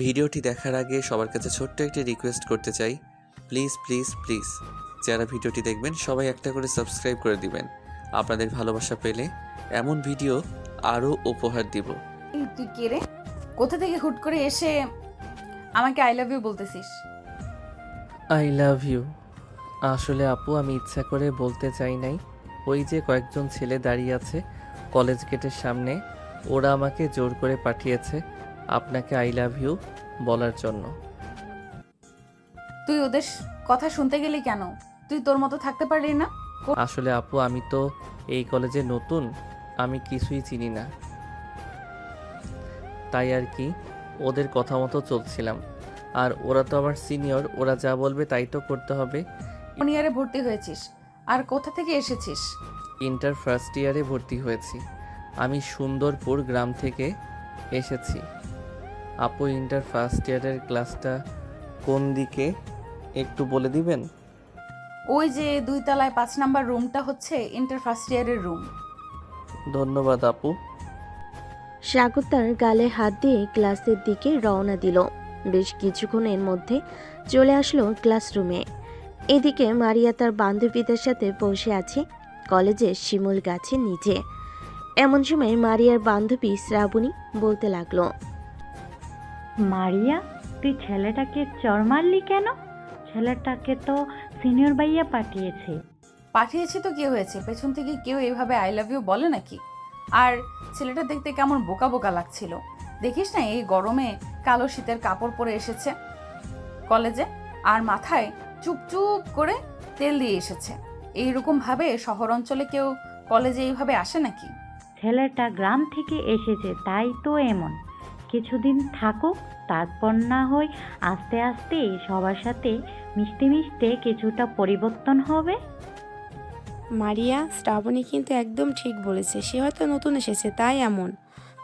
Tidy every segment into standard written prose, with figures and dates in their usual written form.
ভিডিওটি দেখার আগে সবার কাছে ছোট্ট একটি রিকোয়েস্ট করতে চাই, প্লিজ প্লিজ প্লিজ যারা ভিডিওটি দেখবেন সবাই একটা করে সাবস্ক্রাইব করে দিবেন। আপনাদের ভালোবাসা পেলে এমন ভিডিও আরও উপহার দিব। তুই কে রে? কোথা থেকে হুট করে এসে আমাকে আই লাভ ইউ বলতেছিস? I love you. আসলে আপু আমি ইচ্ছা করে বলতে চাই নাই। ওই যে কয়েকজন ছেলে দাঁড়িয়ে আছে কলেজ গেটের সামনে, ওরা আমাকে জোর করে পাঠিয়েছে আপনাকে আই লাভ ইউ বলার জন্য। তুই ওদের কথা শুনতে গেলি কেন? তুই তোর মতো থাকতে পারলি না? আসলে আপু আমি তো এই কলেজে নতুন, আমি কিছুই চিনি না, তাই আর কি ওদের কথা মতো চলছিলাম। আর ওরা তো আমার সিনিয়র, ওরা যা বলবে তাই তো করতে হবে। কোন ইয়ারে ভর্তি হয়েছিস আর কোথা থেকে এসেছিস? ইন্টার ফার্স্ট ইয়ারে ভর্তি হয়েছি। আমি সুন্দরপুর গ্রাম থেকে এসেছি। আপু ইন্টার ফার্স্ট ইয়ারের ক্লাসটা কোন দিকে একটু বলে দিবেন? ওই যে 2 তলায় 5 নাম্বার রুমটা হচ্ছে ইন্টার ফার্স্ট ইয়ারের রুম। ধন্যবাদ আপু। সাগর তার গালে হাত দিয়ে ক্লাসের দিকে রওনা দিল। বেশ কিছুক্ষণের মধ্যে চলে আসলো ক্লাসরুমে। এদিকে মারিয়া তার বান্ধবীদের সাথে বসে আছে কলেজের শিমুল গাছের নিচে। এমন সময় মারিয়ার বান্ধবী শ্রাবণী বলতে লাগলো, মারিয়া, তুই ছেলেটাকে চড় মারলি কেন? ছেলেটাকে তো সিনিয়র ভাইয়া পাঠিয়েছে। পাঠিয়েছি তো কি হয়েছে? পেছন থেকে কেউ এইভাবে আই লাভ ইউ বলে নাকি? আর ছেলেটা দেখতে কেমন বোকা বোকা লাগছিল। দেখিস না এই গরমে কালো শীতের কাপড় পরে এসেছে কলেজে, আর মাথায় চুপচুপ করে তেল দিয়ে এসেছে। এইরকম ভাবে শহর অঞ্চলে কেউ কলেজে এইভাবে আসে নাকি? ছেলেটা গ্রাম থেকে এসেছে তাই তো এমন। কিছুদিন থাকুক, তারপর না হয় আস্তে আস্তে সবার সাথে মিশতে মিশতে কিছুটা পরিবর্তন হবে। মারিয়া, শ্রাবণী কিন্তু একদম ঠিক বলেছে। সে হয়তো নতুন এসেছে তাই এমন।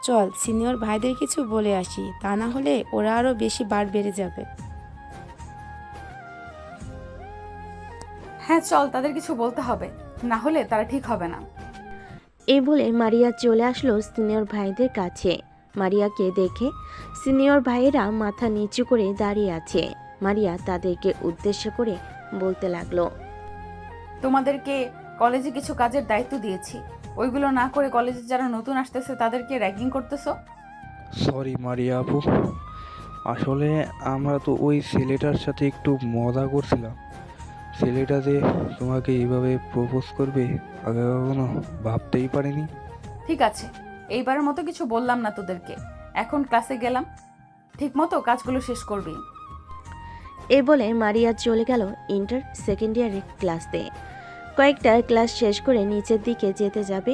চল সিনিয়র ভাইদের কিছু বলে আসি, তা না হলে ওরা আরো বেশি বার বেড়ে যাবে। হ্যাঁ চল, তাদের কিছু বলতে হবে, না হলে তারা ঠিক হবে না। এই বলে মারিয়া চলে আসলো সিনিয়র ভাইদের কাছে। মারিয়াকে দেখে সিনিয়র ভাইয়েরা মাথা নিচু করে দাঁড়িয়ে আছে। মারিয়া তাদেরকে উদ্দেশ্য করে বলতে লাগলো, তোমাদেরকে কলেজে কিছু কাজের দায়িত্ব দিয়েছি, ওইগুলো না করে কলেজে যারা নতুন আসতেছে তাদেরকে র্যাগিং করতেছো। সরি মারিয়া আপু, আসলে আমরা তো ওই ছেলেটার সাথে একটু মজা করছিলাম। ছেলেটা যে তোমাকে এইভাবে প্রপোজ করবে আগে কখনো ভাবতেই পারিনি। ঠিক আছে, এইবারের মতো কিছু বললাম না তোদেরকে। এখন ক্লাসে গেলাম, ঠিক মতো কাজগুলো শেষ করবি। এ বলে মারিয়া চলে গেল ইন্টার সেকেন্ড ইয়ারের ক্লাসে। কয়েকটা ক্লাস শেষ করে নিচের দিকে যেতে যাবে,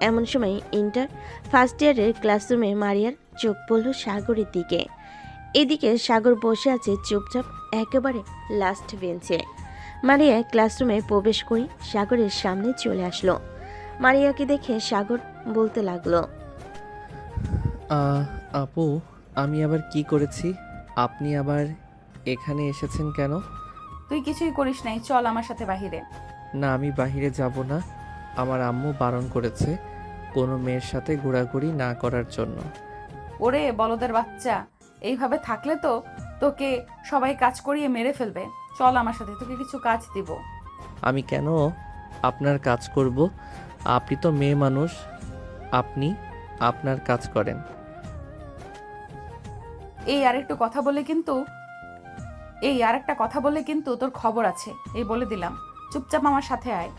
এমন সময় ইন্টার ফার্স্ট ইয়ারের ক্লাসরুমে মারিয়ার চোখ পড়ল সাগরের দিকে। এদিকে সাগর বসে আছে চুপচাপ একেবারে লাস্ট বেঞ্চে। মারিয়া ক্লাসরুমে প্রবেশ করে সাগরের সামনে চলে আসলো। মারিয়াকে দেখে সাগর বলতে লাগলো, আপু আমি আবার কি করেছি? আপনি আবার এখানে এসেছেন কেন? তুই কিছুই করিস নাই, চল আমার সাথে বাহিরে। না আমি বাইরে যাব না, আমার আম্মু বারণ করেছে কোনো মেয়ের সাথে ঘোরাঘুরি না করার জন্য। ওরে বলদের বাচ্চা, এইভাবে থাকলে তো তোকে সবাই কাজ করিয়ে মেরে ফেলবে। চল আমার সাথে, তোকে কিছু কাজ দিব। আমি কেন আপনার কাজ করব? আপনি তো মেয়ে মানুষ, আপনি আপনার কাজ করেন। এই আরেকটা কথা বলে কিন্তু তোর খবর আছে, এই বলে দিলাম। চুপচাপ আমার সাথে আয়।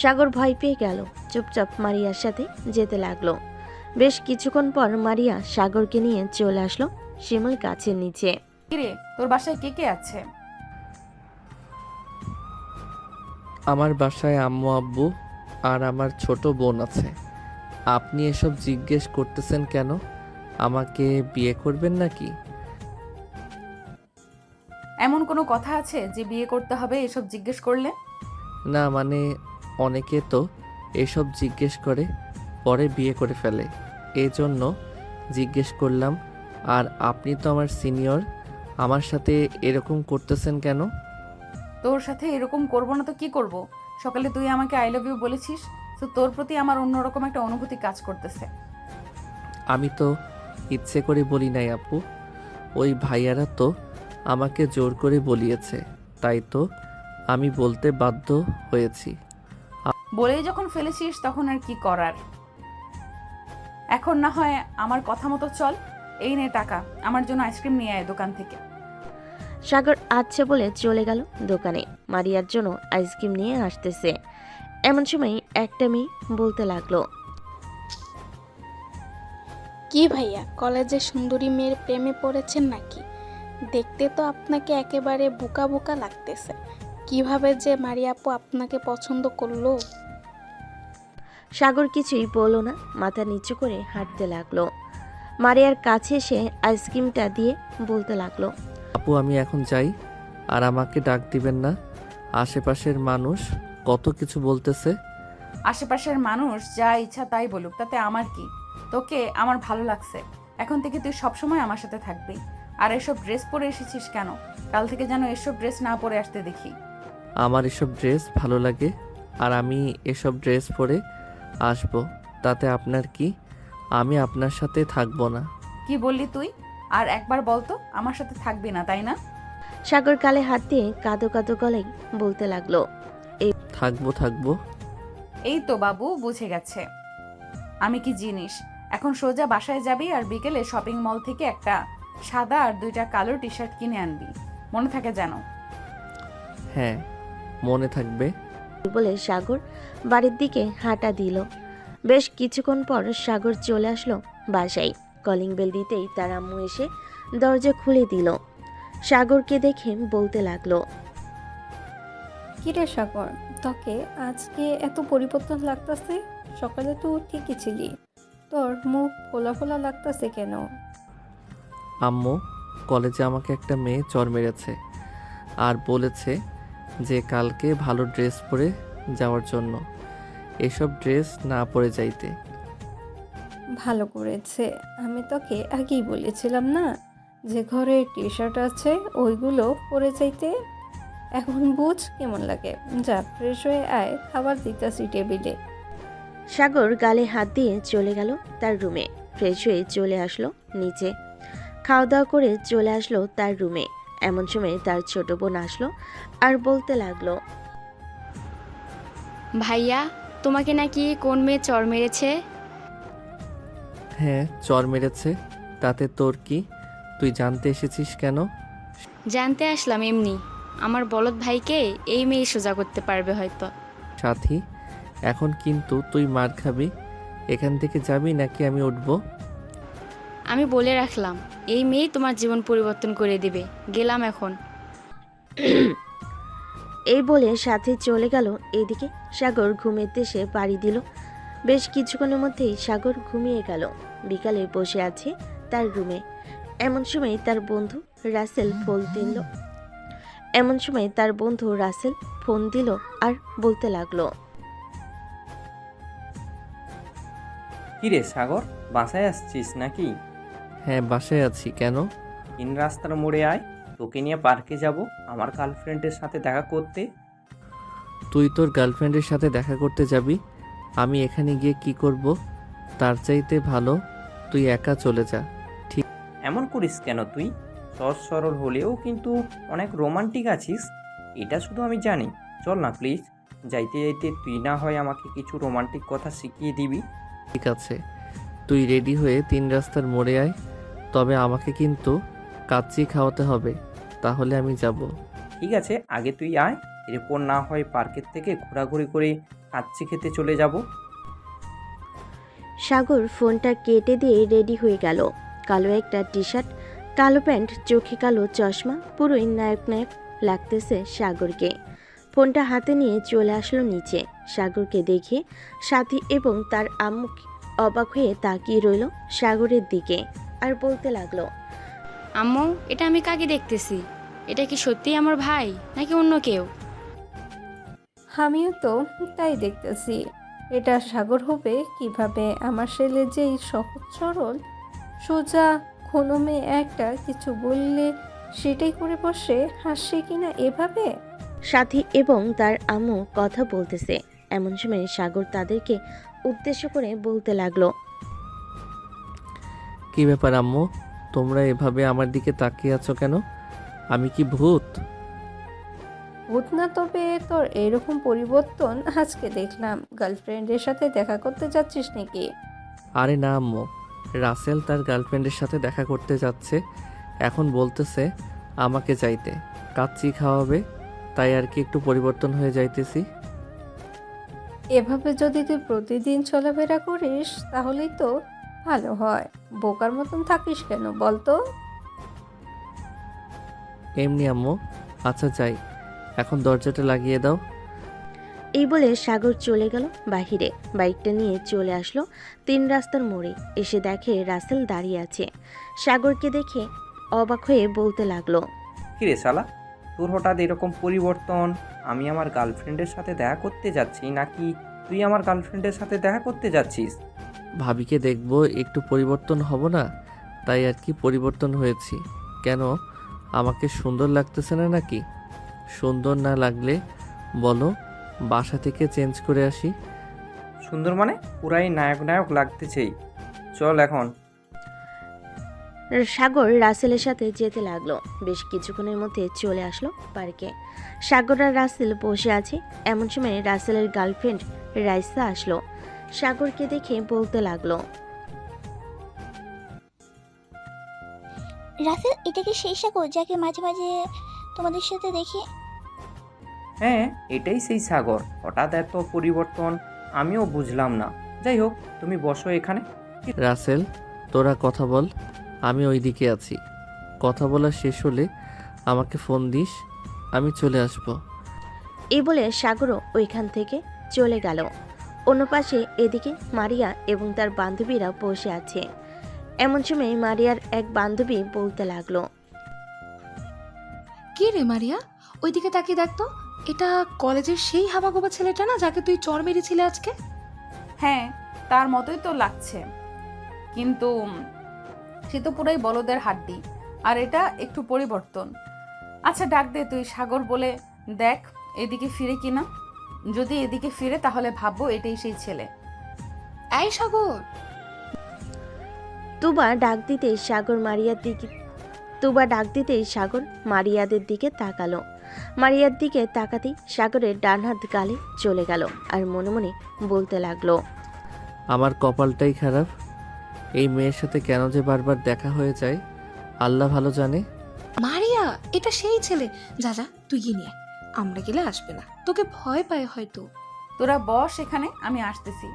সাগর ভয় পেয়ে গেল, চুপচাপ মারিয়ার সাথে যেতে লাগলো। বেশ কিছুক্ষণ পর মারিয়া সাগরকে নিয়ে চলে আসলো শিমুল গাছের নিচে। কিরে, তোর বাসায় কে কে আছে? আমার বাসায় আম্মু আব্বু আর আমার ছোট বোন আছে। আপনি এসব জিজ্ঞেস করতেছেন কেন? আমাকে বিয়ে করবেন নাকি? এমন কোনো কথা আছে যে বিয়ে করতে হবে এসব জিজ্ঞেস করলে? না মানে অনেকে তো এসব জিজ্ঞেস করে পরে বিয়ে করে ফেলে, এই জন্য জিজ্ঞেস করলাম। আর আপনি তো আমার সিনিয়র, আমার সাথে এরকম করতেছেন কেন? তোর সাথে এরকম করবো না তো কি করব? সকালে তুই আমাকে আই লাভ ইউ বলেছিস, তো তোর প্রতি আমার অন্যরকম একটা অনুভূতি কাজ করতেছে। আমি তো ইচ্ছে করে বলি নাই আপু, ওই ভাইয়ারা তো আমাকে জোর করে বলিয়েছে, তাই তো আমি বলতে বাধ্য হয়েছি। বলেই যখন ফেলেছিস তখন আর কি করার। এখন না হয় আমার কথা মতো চল। এই নে টাকা, আমার জন্য আইসক্রিম নিয়ে আয় দোকান থেকে। সাগর আচ্ছা বলে চলে গেল দোকানে। মারিয়ার জন্য আইসক্রিম নিয়ে আসতেছে। এমন সময় একটা মেয়ে বলতে লাগলো, কি ভাইয়া, কলেজে সুন্দরী মেয়ের প্রেমে পড়েছেন নাকি? দেখতে তো আপনাকে একেবারে বোকা বোকা লাগতেছে। কিভাবে যে মারিয়া আপু আপনাকে পছন্দ করলো? সাগর কিছুই বলল না, মাথা নিচু করে হাঁটতে লাগলো। মারিয়ার কাছে এসে আইসক্রিমটা দিয়ে বলতে লাগলো, আপু আমি এখন যাই, আর আমাকে ডাক দিবেন না। আশেপাশের মানুষ কত কিছু বলতেছে। আশেপাশের মানুষ যা ইচ্ছা তাই বলুক, তাতে আমার কি? তোকে আমার ভালো লাগছে, এখন থেকে তুই সবসময় আমার সাথে থাকবি। আর এসব ড্রেস পরে এসেছিস কেন? কাল থেকে যেন এসব ড্রেস না পরে আসতে দেখি। আমার এসব ড্রেস ভালো লাগে, আর আমি এসব ড্রেস পরে আসবো, তাতে আপনার কি? আমি আপনার সাথে থাকবো না। কি বললি তুই? আর একবার বলতো, আমার সাথে থাকবি না তাই না? সাগর গালে হাত দিয়ে কাঁদো কাঁদো গলায় বলতে লাগলো, থাকবো। এই তো বাবু বুঝে গেছে আমি কি জিনিস। এখন সোজা বাসায় যাবি আর বিকেলে শপিং মল থেকে একটা সাদা আর 2টা কালো টি শার্ট কিনে আনবি, মনে থাকে যেন। হ্যাঁ, মনে থাকবে। বলে সাগর বাড়ির দিকে হাঁটা দিল। বেশ কিছুক্ষণ পর সাগর চলে আসলো বাসায়। কলিং বেল দিতেই তার আম্মু এসে দরজা খুলে দিল। সাগরকে দেখে বলতে লাগলো, কিরে সাগর, তোকে আজকে এত পরিবর্তন লাগতেছে? সকালে তো ঠিকই ছিলি, তোর মুখ ফোলা ফোলা লাগতেছে কেন? আম্মু, কলেজে আমাকে একটা মেয়ে চর মেরেছে আর বলেছে যে কালকে ভালো ড্রেস পরে যাওয়ার জন্য, এসব ড্রেস না পরে যাইতে। ভালো করেছে, আমি তোকে আগেই বলেছিলাম না যে ঘরে টি শার্ট আছে ওইগুলো পরে যাইতে। এখন বুঝ কেমন লাগে। যা ফ্রেশ হয়ে আয়, খাবার দিতেছি টেবিলে। সাগর গালে হাত দিয়ে চলে গেল তার রুমে। ফ্রেশ হয়ে চলে আসলো নিচে। খাওয়া দাওয়া করে চলে আসলো তার রুমে। এমন সময় তার ছোট বোন আসলো আর বলতে লাগলো, ভাইয়া, তোমাকে নাকি কোন মেয়ে চর মেরেছে? হ্যাঁ, চর মেরেছে, তাতে তোর কি? তুই জানতে এসেছিস কেন? জানতে আসলাম এমনি। আমার বলদ ভাইকে এই মেয়ে সোজা করতে পারবে হয়তো। সাথী, এখন কিন্তু তুই মার খাবি। এখান থেকে যাবি নাকি আমি উঠবো? আমি বলে রাখলাম, এই মেয়ে তোমার জীবন পরিবর্তন করে দিবে। গেলাম এখন। এই বলে সাথে চলে গেল। এদিকে সাগর ঘুমের দেশে পাড়ি দিল। বেশ কিছুক্ষণের মধ্যেই সাগর ঘুমিয়ে গেল। বিকালে বসে আছে তার রুমে। এমন সময় তার বন্ধু রাসেল ফোন দিল আর বলতে লাগলো, কিরে সাগর, বাসায় আসছিস নাকি? হ্যাঁ, বাসায় আছি। কেন? তিন রাস্তার মোড়ে আয়, তোকে নিয়ে পার্কে যাব আমার গার্লফ্রেন্ডের সাথে দেখা করতে। তুই তোর গার্লফ্রেন্ডের সাথে দেখা করতে যাবি? আমি এখানে গিয়ে কি করব? তার চাইতে ভালো তুই একা চলে যা। এমন করিস কেন তুই? সহজ সরল হলেও কিন্তু অনেক রোমান্টিক আছিস, এটা শুধু আমি জানি। চল না প্লিজ, যাইতে যাইতে তুই না হয় আমাকে কিছু রোমান্টিক কথা শিখিয়ে দিবি। ঠিক আছে, তুই রেডি হয়ে তিন রাস্তার মোড়ে আয়, তবে আমাকে কিন্তু কাচ্চি খাওয়াতে হবে, তাহলে আমি যাব। ঠিক আছে, আগে তুই আয়, এরপর না হয় পার্কের থেকে ঘোরাঘুরি করে কাচ্চি খেতে চলে যাব। সাগর ফোনটা কেটে দিয়ে রেডি হয়ে গেল। কালো একটা টি শার্ট, কালো প্যান্ট, চোখে কালো চশমা, পুরোই নায়ক নায়ক লাগতেছে সাগরকে। ফোনটা হাতে নিয়ে চলে আসলো নিচে। সাগরকে দেখে সাথী এবং তার আম্মু অবাক হয়ে তাকিয়ে রইল সাগরের দিকে আর বলতে লাগলো, আম্মু, এটা আমি কাকে দেখতেছি? এটা কি সত্যিই আমার ভাই নাকি অন্য কেউ? আমিও তো তাই দেখতেছি। এটা সাগর হবে কিভাবে? আমার ছেলে যেই সহজ সরল সোজা, কোনো মেয়ে একটা কিছু বললে সেটাই করে বসে, হাসছে কিনা এভাবে। সাথী এবং তার আম্মু কথা বলতেছে। এমন সময় সাগর তাদেরকে উদ্দেশ্য করে বলতে লাগলো, কি ব্যাপার আম্মু, তোমরা এভাবে আমার দিকে তাকিয়ে আছো কেন? আমি কি ভূত? ভূত না, তবে তোর এরকম পরিবর্তন আজকে দেখলাম। গার্লফ্রেন্ডের সাথে দেখা করতে যাচ্ছিস নাকি? আরে না আম্মু, রাসেল তার গার্লফ্রেন্ডের সাথে দেখা করতে যাচ্ছে, এখন বলতেছে আমাকে চাইতে, কাচ্চি খাওয়াবে, তাই আর কি একটু পরিবর্তন হয়ে যাইতেছি। এভাবে যদি তুই প্রতিদিন চলাফেরা করিস তাহলেই তো ভালো হয়। বোকার মতন থাকিস কেন বলতো? এমনি আম্মু। আচ্ছা যাই, এখন দরজাটা লাগিয়ে দাও। এই বলে সাগর চলে গেল বাহিরে। বাইকটা নিয়ে চলে আসলো 3 রাস্তার মোড়ে। এসে দেখে রাসেল দাঁড়িয়ে আছে। সাগরকে দেখে অবাক হয়ে বলতে লাগলো, কিরে শালা, তোর হঠাৎ এরকম পরিবর্তন? আমি আমার গার্লফ্রেন্ডের সাথে দেখা করতে যাচ্ছি নাকি তুই আমার গার্লফ্রেন্ডের সাথে দেখা করতে যাচ্ছিস? ভাবিকে দেখবো, একটু পরিবর্তন হব না, তাই আর কি পরিবর্তন হয়েছি। কেন, আমাকে সুন্দর লাগতেছে না নাকি? সুন্দর না লাগলে বলো, বাসা থেকে চেঞ্জ করে আসি। সুন্দর মানে পুরাই নায়ক নায়ক লাগতেছেই। চল এখন। সাগর রাসেলের সাথে যেতে লাগলো। বেশ কিছুক্ষণের মধ্যে চলে আসলো পার্কে। সাগর আর রাসেল বসে আছে। এমন সময় রাসেলের গার্লফ্রেন্ড রাইসা আসলো। সাগরকে দেখে বলতে লাগলো, রাসেল, এটা কি সেই সাগর যাকে মাঝে মাঝে তোমাদের সাথে দেখি? হ্যাঁ, এটাই সেই সাগর। হঠাৎ এত পরিবর্তন আমিও বুঝলাম না। যাই হোক, তুমি বসো এখানে। রাসেল, তোরা কথা বল, আমি ওইদিকে আছি। কথা বলা শেষ হলে আমাকে ফোন দিস, আমি চলে আসব। এই বলে সাগরও ওইখান থেকে চলে গেল। অন্য পাশে এদিকে মারিয়া এবং তার বান্ধবীরা বসে আছে। এমন সময় মারিয়ার এক বান্ধবী বলতে লাগলো, কি রে মারিয়া, ওইদিকে তাকিয়ে দেখতো, এটা কলেজের সেই হাবাগোবা ছেলেটা না যাকে তুই চড় মেরেছিলে আজকে? হ্যাঁ, তার মতোই তো লাগছে, কিন্তু সে তো পুরাই বলদের হাড্ডি, আর এটা একটু পরিবর্তন। আচ্ছা ডাক দে তুই, সাগর বলে দেখ এদিকে ফিরে কিনা। যদি এদিকে ফিরে তাহলে ভাববো এটাই সেই ছেলে। এই সাগর! তুবা ডাক দিতেই সাগর মারিয়াদের দিকে তাকালো। মারিয়ার দিকে তাকাতেই সাগরের ডান হাত গালে চলে গেল আর মনে মনে বলতে লাগলো, আমার কপালটাই খারাপ, এই মেয়ের সাথে কেন যে বারবার দেখা হয়ে যায় আল্লাহ ভালো জানে। মারিয়া, এটা সেই ছেলে। যা যা, তুই গিয়ে নিয়ে আয়। আমরা গেলে আসবে না, তোকে ভয় পায় হয়তো। তোরা বস এখানে, আমি আসতেছি।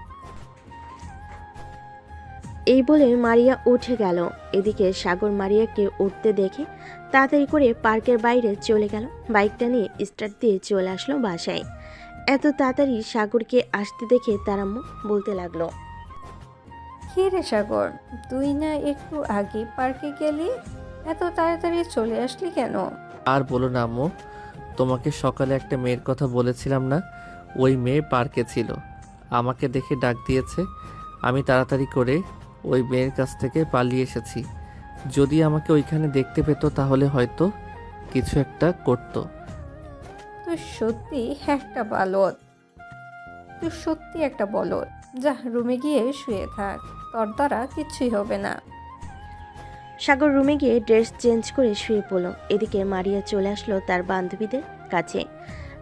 এই বলে মারিয়া উঠে গেল। এদিকে সাগর মারিয়াকে উঠতে দেখে তাড়াতাড়ি করে পার্কের বাইরে চলে গেল। বাইকটা নিয়ে স্টার্ট দিয়ে চলে আসলো বাসায়। এত তাড়াতাড়ি সাগরকে আসতে দেখে তার আম্মু বলতে লাগলো, কি রে সাগর, তুই না একটু আগে পার্কে গেলি, এত তাড়াতাড়ি চলে আসলি কেন? আর বলো না আম্মু, তোমাকে সকালে একটা মেয়ের কথা বলেছিলাম না, ওই মেয়ে পার্কে ছিল, আমাকে দেখে ডাক দিয়েছে। আমি তাড়াতাড়ি করে ওই মেয়ের কাছ থেকে পালিয়ে এসেছি। যদি আমাকে ওইখানে দেখতে পেত তাহলে হয়তো কিছু একটা করতো। তুই সত্যি একটা বলদ। যা, রুমে গিয়ে শুয়ে থাক, তোর দ্বারা কিচ্ছুই হবে না। সাগর রুমে গিয়ে ড্রেস চেঞ্জ করে শুয়ে পড়ল। এদিকে মারিয়া চলে আসলো তার বান্ধবীদের কাছে।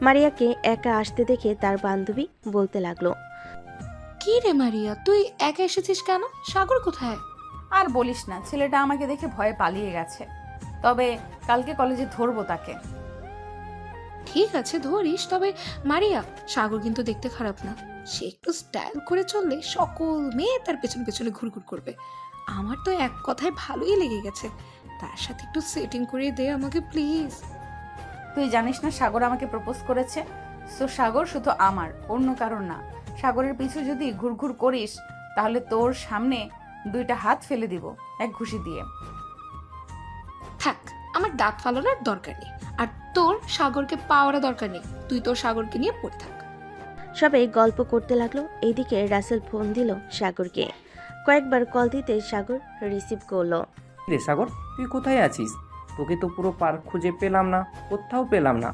মারিয়াকে একা আসতে দেখে তার বান্ধবী বলতে লাগলো, কি রে মারিয়া, তুই একা এসেছিস কেন? সাগর কোথায়? আর বলিস না, ছেলেটা আমাকে দেখে ভয়ে পালিয়ে গেছে। তবে কালকে কলেজে ধরবো তাকে। ঠিক আছে, ধরিস, তবে মারিয়া, সাগর কিন্তু দেখতে খারাপ না। সে একটু স্টাইল করে চললে সকল মেয়ে তার পেছনে পেছনে ঘুরঘুর করবে। আমার তো এক কথায় ভালোই লেগে গেছে। তার সাথে একটু সেটিং করে দে আমাকে প্লিজ। তুই জানিস না সাগর আমাকে প্রপোজ করেছে? সো সাগর শুধু আমার, অন্য কারোর না। সাগরের পিছু যদি ঘুরঘুর করিস তাহলে তোর সামনে 2টা হাত ফেলে দিব এক ঘুষি দিয়ে। থাক, আমার দাঁত ফালানোর দরকার নেই, আর তোর সাগরকে পাওয়ার দরকার নেই। তুই তোর সাগরকে নিয়ে পড়ে থাক। সবাই গল্প করতে লাগলো। এইদিকে রাসেল ফোন দিল সাগরকে। কয়েকবার কল দিতে সাগর রিসিভ করলো। রে সাগর, তুই কোথায় আছিস? তোকে তো পুরো পার্ক খুঁজে পেলাম না, কোথাও পেলাম না।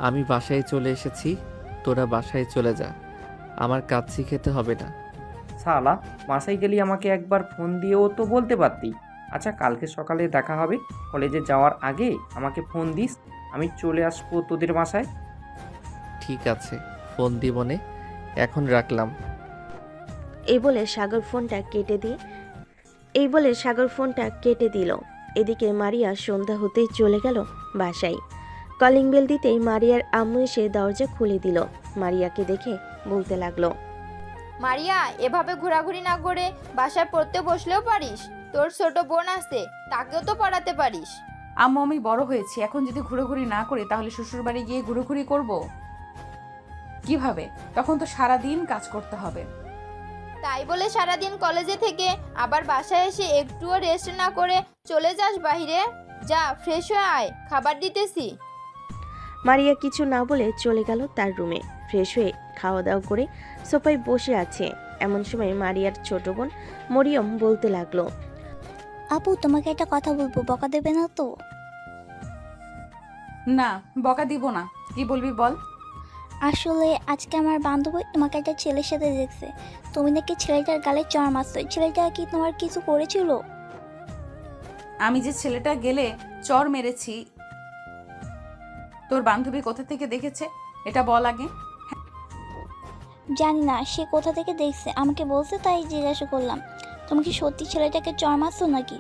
আমি বাসায় চলে এসেছি, তোরা বাসায় চলে যা, আমার কাচ্চি খেতে হবে না। শালা, বাসায় গেলে আমাকে একবার ফোন দিয়েও তো বলতে পারতি। আচ্ছা, কালকে সকালে দেখা হবে, কলেজে যাওয়ার আগে আমাকে ফোন দিস, আমি চলে আসবো তোদের বাসায়। ঠিক আছে, ফোন দিবনে। এখন রাখলাম। এই বলে সাগর ফোনটা কেটে দিল। এদিকে মারিয়া সন্ধ্যা হতেই চলে গেল বাসায়। কলিং বেল দিতেই মারিয়ার আম্মু এসে দরজা খুলে দিল। মারিয়াকে দেখে বলতে লাগলো, মারিয়া, এভাবে ঘোরাঘুরি না করে বাসায় পড়তে বসলেও পারিস। তোর ছোট বোন আছে, তাকেও তো পড়াতে পারিস। আম্মু, আমি বড় হয়েছি, এখন যদি ঘুরোঘুরি না করি তাহলে শ্বশুর বাড়ি গিয়ে ঘুরোঘুরি করব কিভাবে? তখন তো সারাদিন কাজ করতে হবে। তাই বলে সারাদিন কলেজে থেকে আবার বাসায় এসে একটুও রেস্ট না করে চলে যাস বাহিরে? যা, ফ্রেশ হয়ে আয়, খাবার দিতেছি। মারিয়া কিছু না বলে চলে গেল তার রুমে। ফ্রেশ হয়ে খাওয়া দাওয়া করে সোফায় বসে আছে। এমন সময় মারিয়ার ছোট বোন মরিয়ম বলতে লাগলো, আপু, তোমাকে একটা কথা বলবো, বকা দেবে না তো? না, বকা দিব না। কি বলবি বল। আসলে আজকে আমার বান্ধবী তোমাকে একটা ছেলের সাথে দেখছে। তুমি নাকি ছেলেটার গালে চড় মারছো। ছেলেটা কি তোমার কিছু করেছিল? আমি যে ছেলেটা গেলে চর মেরেছি, তোর বান্ধবী কোথা থেকে দেখেছে এটা বল আগে। জানি না সে কোথা থেকে দেখছে, আমাকে বলছে, তাই জিজ্ঞাসা করলাম। তুমি কি সত্যি ছেলেটাকে চড় মারছো নাকি?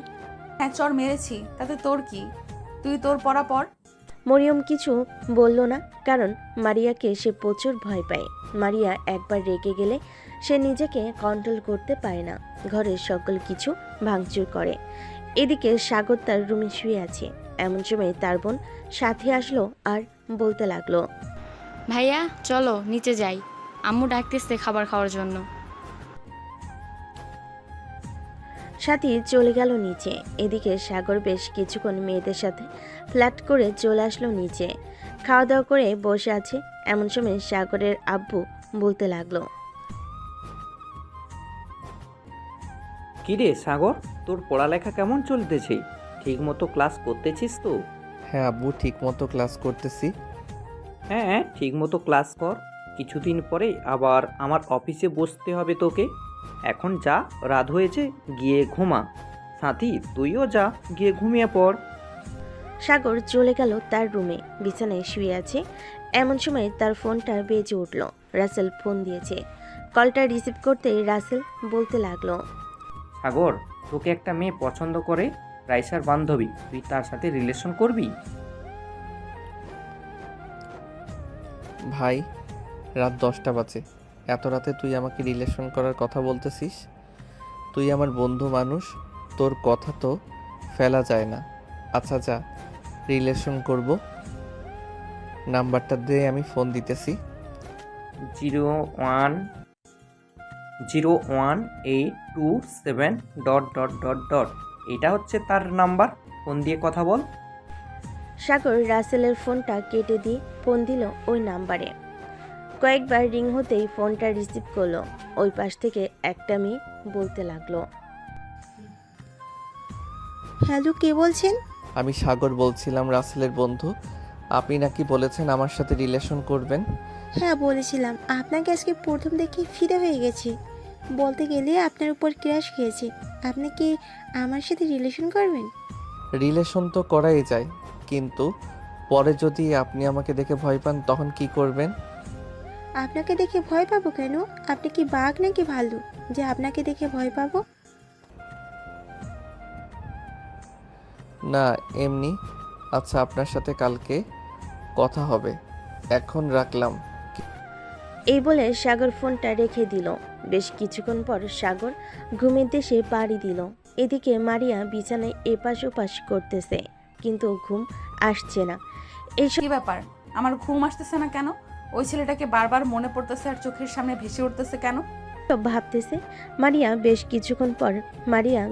হ্যাঁ, চর মেরেছি, তাতে তোর কি? তুই তোর পড়া পড়। মরিয়ম কিছু বলল না, কারণ মারিয়াকে সে প্রচুর ভয় পায়। মারিয়া একবার রেগে গেলে সে নিজেকে কন্ট্রোল করতে পারে না, ঘরের সকল কিছু ভাঙচুর করে। এদিকে সাগর তার রুমে শুয়ে আছে। এমন সময় তার বোন সাথে আসলো আর বলতে লাগলো, ভাইয়া চলো নিচে যাই, আম্মু ডাকতেছে খাবার খাওয়ার জন্য। সাথী চলে গেল নিচে। এদিকে সাগর বেশ কিছুক্ষণ মেয়েদের সাথে ফ্ল্যাট করে চলে আসলো নিচে। খাওয়া দাওয়া করে বসে আছে। এমন সময় সাগরের আব্বু বলতে লাগলো, কিরে সাগর, তোর পড়ালেখা কেমন চলতেছে? ঠিক মতো ক্লাস করতেছিস তো? হ্যাঁ আব্বু, ঠিক মতো ক্লাস করতেছি। হ্যাঁ, ঠিক মতো ক্লাস কর। কিছুদিন পরে আবার আমার অফিসে বসতে হবে তোকে। এখন যা, রাত হয়েছে, গিয়ে ঘুমা। সাথী, তুইও যা, গিয়ে ঘুমিয়ে পড়। সাগর চলে গেল তার রুমে। বিছানায় শুয়ে আছে। এমন সময় তার ফোনটা বেজে উঠল। রাসেল ফোন দিয়েছে। কলটা রিসিভ করতেই রাসেল বলতে লাগলো, সাগর, তোকে একটা মেয়ে পছন্দ করে, রাইসার বান্ধবী। তুই তার সাথে রিলেশন করবি? ভাই, রাত 10টা বাজে, এত রাতে তুই আমাকে রিলেশন করার কথা বলতেছিস? তুই আমার বন্ধু মানুষ, তোর কথা তো ফেলা যায় না। আচ্ছা যা, রিলেশন করব। নাম্বারটা দিয়ে আমি ফোন দিতেছি। 0101827... এটা হচ্ছে তার নাম্বার, ফোন দিয়ে কথা বল। সাগর রাসেলের ফোনটা কেটে দিয়ে ফোন দিল ওই নাম্বারে। কয়েকবার রিং হতেই ফোনটা রিসিভ করলো। ওই পাশ থেকে একটা মেয়ে বলতে লাগলো, হ্যালো, কে বলছেন? আমি সাগর বলছিলাম, রাসেলের বন্ধু। আপনি নাকি বলেছেন আমার সাথে রিলেশন করবেন? হ্যাঁ বলেছিলাম, আপনাকে আজকে প্রথম দেখে ফিদা হয়ে গেছি। বলতে গেলে আপনার উপর ক্রাশ খেয়েছি। আপনি কি আমার সাথে রিলেশন করবেন? রিলেশন তো করাই যায়, কিন্তু পরে যদি আপনি আমাকে দেখে ভয় পান তখন কি করবেন? আপনাকে দেখে ভয় পাবো কেন? আপনি কি বাঘ নাকি ভালু যে আপনাকে দেখে ভয় পাবো? না, এমনি। আচ্ছা, আপনার সাথে কালকে কথা হবে, এখন রাখলাম। এই বলে সাগর ফোনটা রেখে দিল। বেশ কিছুক্ষণ পর সাগর ঘুমের দেশে পাড়ি দিল। এদিকে মারিয়া বিছানায় এপাশ ওপাশ করতেছে, কিন্তু ঘুম আসছে না। কি ব্যাপার, আমার ঘুম আসতেছে না কেন? ওই ছেলেটাকে বারবার মনে পড়তেছে আর চোখের সামনে ভেসে উঠতেছে কেন? সব ভাবতেছে মারিয়া। বেশ কিছুক্ষণ পর মারিয়া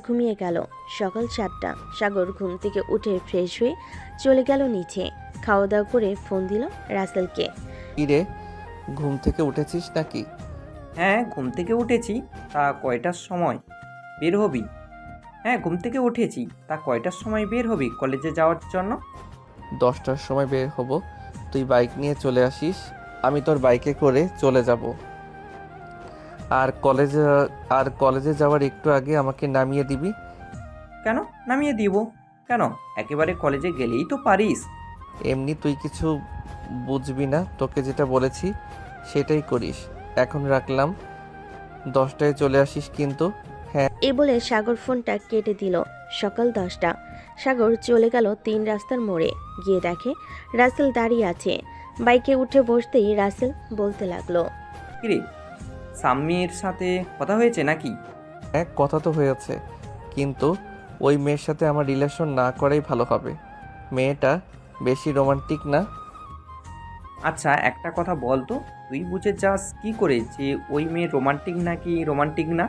ঘুমিয়ে গেল। সকাল 7টা। সাগর ঘুম থেকে উঠে ফ্রেশ হয়ে চলে গেল নিচে। খাওয়া দাওয়া করে ফোন দিল রাসেলকে। কি রে, ঘুম থেকে উঠেছিস নাকি? হ্যাঁ, ঘুম থেকে উঠেছি। তা কয়টার সময় বের হবি? হ্যাঁ, ঘুম থেকে উঠেছি। তা কয়টার সময় বের হবি কলেজে যাওয়ার জন্য? 10টার সময় বের হব। তুই বাইক নিয়ে চলে আসিস, আমি তোর বাইকে করে চলে যাব। আর কলেজে যাওয়ার একটু আগে আমাকে নামিয়ে দিবি। কেন নামিয়ে দিব? কেন, একেবারে কলেজে গেলেই তো পারিস। এমনি তুই কিছু বুঝবি না, তোকে যেটা বলেছি সেটাই করিস। এখন রাখলাম, 10টায় চলে আসিস কিন্তু। হ্যাঁ। এ বলে সাগর ফোনটা কেটে দিল। সকাল 10টা। সাগর চলে গেল 3 রাস্তার মোড়ে। গিয়ে দেখে রাসেল দাঁড়িয়ে আছে। বাইকে উঠে বসতেই রাসেল বলতে লাগলো, কিরে, সাম্মির সাথে কথা হয়েছে নাকি? হ্যাঁ, কথা তো হয়েছে, কিন্তু ওই মেয়ের সাথে আমার রিলেশন না করাই ভালো হবে। মেয়েটা বেশি রোমান্টিক না। আচ্ছা একটা কথা বল তো, তুই বুঝে যাস কি করে যে ওই মেয়ে রোমান্টিক নাকি রোমান্টিক না?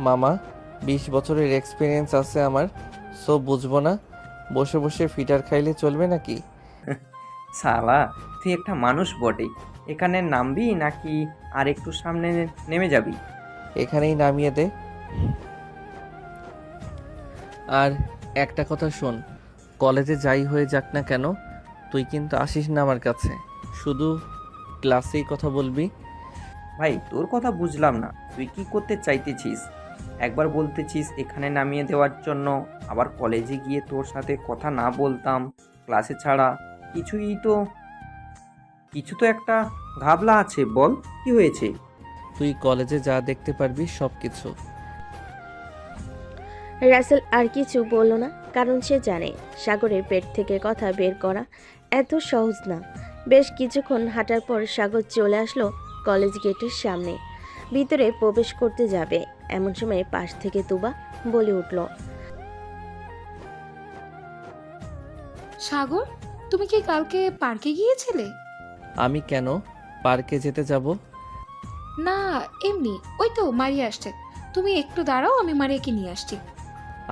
মামা, 20 বছরের এক্সপিরিয়েন্স আছে আমার, সো বুঝবো না? বসে বসে ফিটার খাইলে চলবে নাকি? শালা, তুই একটা মানুষ বটে। এখানে নামবি নাকি আর একটু সামনে নেমে যাবি? এখানেই নামিয়ে দে। আর একটা কথা শোন, কলেজে যাই হয়ে যাক না কেন, তুই কিন্তু আসিস না আমার কাছে, শুধু ক্লাসেই কথা বলবি। ভাই তোর কথা বুঝলাম না, তুই কি করতে চাইতেছিস? একবার বলতেছিস এখানে নামিয়ে দেওয়ার জন্য, আবার কলেজে গিয়ে তোর সাথে কথা না বলতাম ক্লাসে ছাড়া। কিছু তো একটা ঘাবলা আছে, বল কি হয়েছে? তুই কলেজে যা দেখতে পারবি সব কিছু। রাসেল আর কিছু বলল না, কারণ সে জানে সাগরের পেট থেকে কথা বের করা এত সহজ না। বেশ কিছুক্ষণ হাঁটার পর সাগর চলে আসলো কলেজ গেটের সামনে। ভিতরে প্রবেশ করতে যাবে, এমন সময় পাশ থেকে তুবা বলে উঠল, সাগর, তুমি কি কালকে পার্কে গিয়েছিলে? আমি কেন পার্কে যেতে যাব? না, এমনি, ওই তো মারিয়া আসছে। তুমি একটু দাঁড়াও, আমি মারিয়াকে নিয়ে আসছি।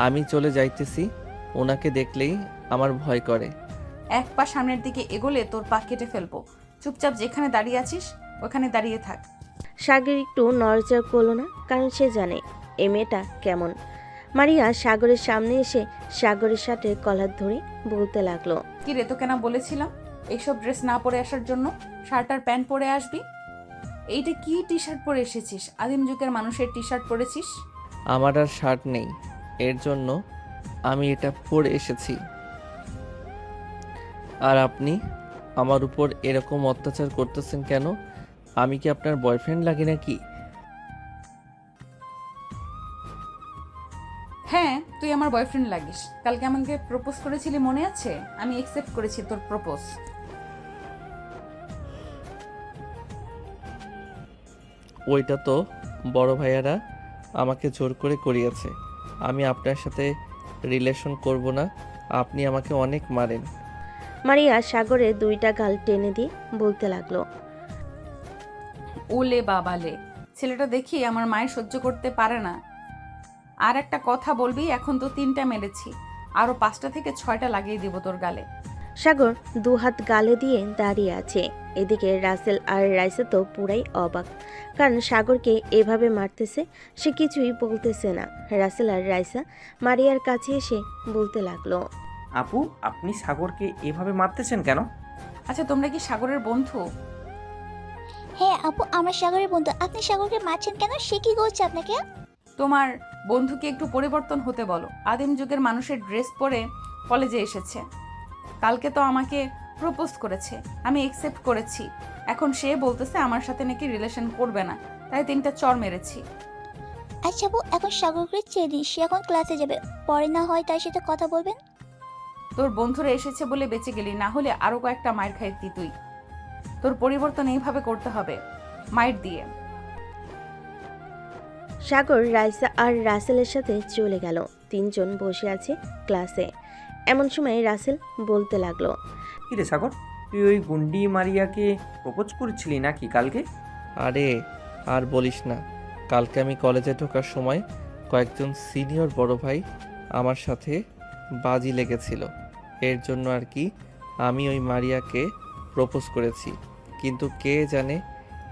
আমি চলে যাইতেছি, ওনাকে দেখলেই আমার ভয় করে। এক পা সামনের দিকে এগোলে তোর পা কেটে ফেলবো। চুপচাপ যেখানে দাঁড়িয়ে আছিস ওখানে দাঁড়িয়ে থাক। সাগর একটু নড়চড় করলো না, কারণ সে জানে এ মেয়েটা কেমন। মারিয়া সাগরের সামনে এসে সাগরের সাথে কলার ধরে বলতে লাগলো, কি রে, তোকে না বলেছিলাম এইসব ড্রেস না পরে আসার জন্য? শার্ট আর প্যান্ট পরে আসবি। এইটা কি টি শার্ট পরে এসেছিস? আদিম যুগের মানুষের টি শার্ট পরেছিস। আমার আর শার্ট নেই, এর জন্য আমি এটা পরে এসেছি। আর আপনি আমার উপর এরকম অত্যাচার করতেছেন কেন? আমি কি আপনার বয়ফ্রেন্ড লাগি নাকি? হ্যাঁ, তুই আমার বয়ফ্রেন্ড লাগিস। কালকে আমাকে প্রপোজ করেছিলি, মনে আছে? আমি অ্যাকসেপ্ট করেছি তোর প্রপোজ। ওইটা তো বড় ভাইয়ারা আমাকে জোর করে করিয়েছে। আমি আপনার সাথে রিলেশন করব না, আপনি আমাকে অনেক মারেন। মারিয়া সাগরের 2টা গাল টেনে দিয়ে বলতে লাগলো, ওলে বাবালে, ছেলেটা দেখি আমার মায়ের সহ্য করতে পারে না। আর একটা কথা বলবি, এখন তো 3টা মেরেছি, আরো 5টা থেকে 6টা লাগিয়ে দিব তোর গালে। সাগর 2 হাত গালে দিয়ে দাঁড়িয়ে আছে। এদিকে রাসেল আর রাইসা তো পুরাই অবাক, কারণ সাগরকে এভাবে মারতেছে, সে কিছুই বলতেছে না। রাসেল আর রাইসা মারিয়ার কাছে এসে বলতে লাগলো, আপু, আপনি সাগরকে এভাবে মারতেছেন কেন? আচ্ছা, তোমরা কি সাগরের বন্ধু? হ্যাঁ আপু, আমরা সাগরের বন্ধু। আপনি সাগরকে মারছেন কেন? সে কি করছে আপনাকে? তোমার বন্ধুকে একটু পরিবর্তন হতে বলো। আদিম যুগের মানুষের ড্রেস পরে কলেজে এসেছে। কালকে তো আমাকে প্রপোজ করেছে, আমি অ্যাকসেপ্ট করেছি। এখন সে বলতেছে আমার সাথে নাকি রিলেশন করবে না, তাই 3টা চড় মেরেছি। আচ্ছা আপু, এখন সাগরকে ছেড়ে দিন, সে এখন ক্লাসে যাবে। পরে না হয় তার সাথে কথা বলবেন। তোর বন্ধুরা এসেছে বলে বেঁচে গেলি, না হলে আরো কয়েকটা মায়ের খাইতি তুই। তোর পরিবর্তন এইভাবে করতে হবে, মায়ের দিয়ে। সাগর রাইসা আর রাসেলের সাথে চলে গেল। 3 জন বসে আছে ক্লাসে। এমন সময় রাসেল বলতে লাগলো, কিরে সাগর, তুই ওই গুন্ডি মারিয়াকে প্রপোজ করেছিলি নাকি কালকে? আরে আর বলিস না, কালকে আমি কলেজে ঢোকার সময় কয়েকজন সিনিয়র বড় ভাই আমার সাথে বাজি লেগেছিল। এর জন্য আর কি আমি ওই মারিয়াকে প্রপোজ করেছি। কিন্তু কে জানে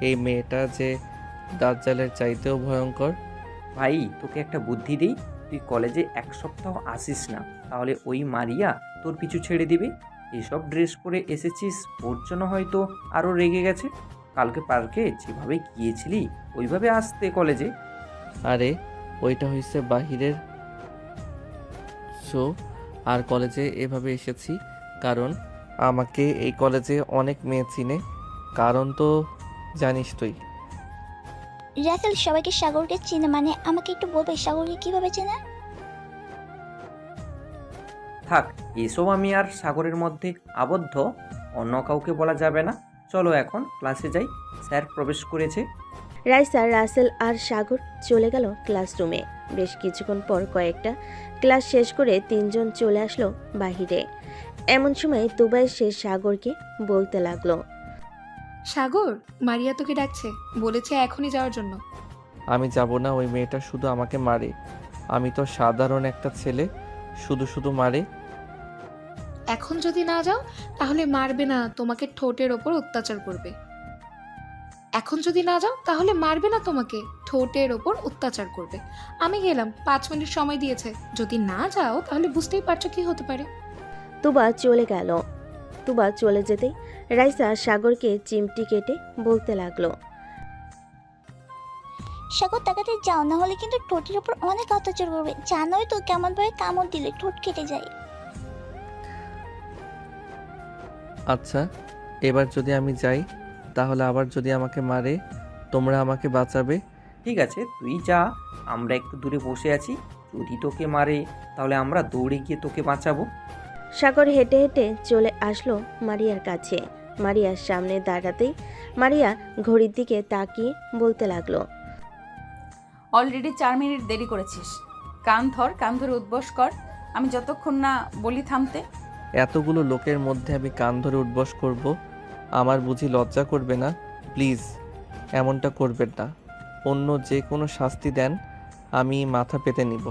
এই মেয়েটা যে দাজ্জালের চাইতেও ভয়ঙ্কর। ভাই তোকে একটা বুদ্ধি দিই, তুই কলেজে 1 সপ্তাহ আসিস না, তাহলে ওই মারিয়া তোর পিছু ছেড়ে দিবে। এসব ড্রেস পরে এসেছিস ওর জন্য হয়তো আরও রেগে গেছে। কালকে পার্কে যেভাবে গিয়েছিলি ওইভাবে আসতে কলেজে। আরে ওইটা হয়েছে বাহিরের শো, আর কলেজে এভাবে এসেছি কারণ আমাকে এই কলেজে অনেক মেয়ে চিনে। কারণ তো জানিস তুই। রাসেল সবাইকে সাগরকে চিনে মানে আমাকে একটু বলবে সাগরকে কিভাবে চেনে? থাক, এসব আমি আর সাগরের মধ্যে আবদ্ধ, অন্য কাউকে বলা যাবে না। চলো এখন ক্লাসে যাই, স্যার প্রবেশ করেছে। রাইসা, রাসেল আর সাগর চলে গেল ক্লাসরুমে। বেশ কিছুক্ষণ পর কয়েকটা ক্লাস শেষ করে তিনজন চলে আসলো বাহিরে। এমন সময় তুবা এসে সাগরকে বলতে লাগলো, সাগর, মারিয়া তোকে ডাকছে, বলেছে এখনই যাওয়ার জন্য। আমি যাব না, ওই মেয়েটা শুধু আমাকে মারে। আমি তো সাধারণ একটা ছেলে, শুধু শুধু মারে। এখন যদি না যাও তাহলে মারবে না, তোমাকে ঠোঁটের ওপর অত্যাচার করবে। এখন যদি না যাও তাহলে মারবে না, তোমাকে ঠোঁটের ওপর অত্যাচার করবে। আমি গেলাম, 5 মিনিট সময় দিয়েছে, যদি না যাও তাহলে বুঝতেই পারছো কি হতে পারে। তুবা চলে গেল। তুবা চলে যেতেই রাইসা সাগরকে চিমটি কেটে বলতে লাগলো, সাগর তাকাতে যাও, না হলে কিন্তু ঠোঁটের উপর অনেক অত্যাচার করবে। জানোই তো কেমন ভাবে কামড় দিলে ঠোঁট কেটে যায়। আচ্ছা, এবার যদি আমি যাই তাহলে আবার যদি আমাকে মারে তোমরা আমাকে বাঁচাবে? ঠিক আছে, তুই যা, আমরা একটু দূরে বসে আছি। যদি তোকে মারে তাহলে আমরা দৌড়ে গিয়ে তোকে বাঁচাবো। সাগর হেঁটে হেঁটে চলে আসলো মারিয়ার কাছে। মারিয়ার সামনে দাঁড়াতেই মারিয়া ঘড়ির দিকে তাকিয়ে বলতে লাগলো, অলরেডি 4 মিনিট দেরি করেছিস। কান ধরে উদ্বস কর, আমি যতক্ষণ না বলি থামতে। এতগুলো লোকের মধ্যে আমি কান ধরে উঠবস করব? আমার বুঝি লজ্জা করবে না? প্লিজ এমনটা করবেন না। অন্য যে কোনো শাস্তি দেন, আমি মাথা পেতে নিব।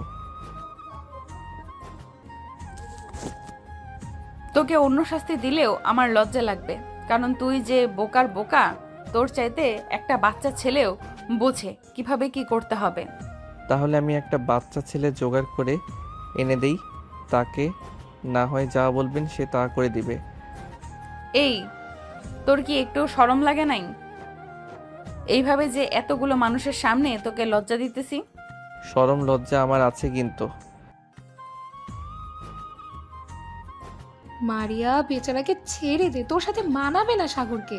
তোকে অন্য শাস্তি দিলেও আমার লজ্জা লাগবে, কারণ তুই যে বোকার বোকা, তোর চাইতে একটা বাচ্চা ছেলেও বোঝে কিভাবে কি করতে হবে। তাহলে আমি একটা বাচ্চা ছেলে জোগাড় করে এনে দেই তাকে, না হয় যা বলবেন সে তা করে দিবে। এই, তোর কি একটু শরম লাগে নাই? এইভাবে যে এতগুলো মানুষের সামনে তোকে লজ্জা দিতেছি। শরম লজ্জা আমার আছে কিন্তু। মারিয়া বেচারাকে ছেড়ে দে, তোর সাথে মানাবে না সাগরকে।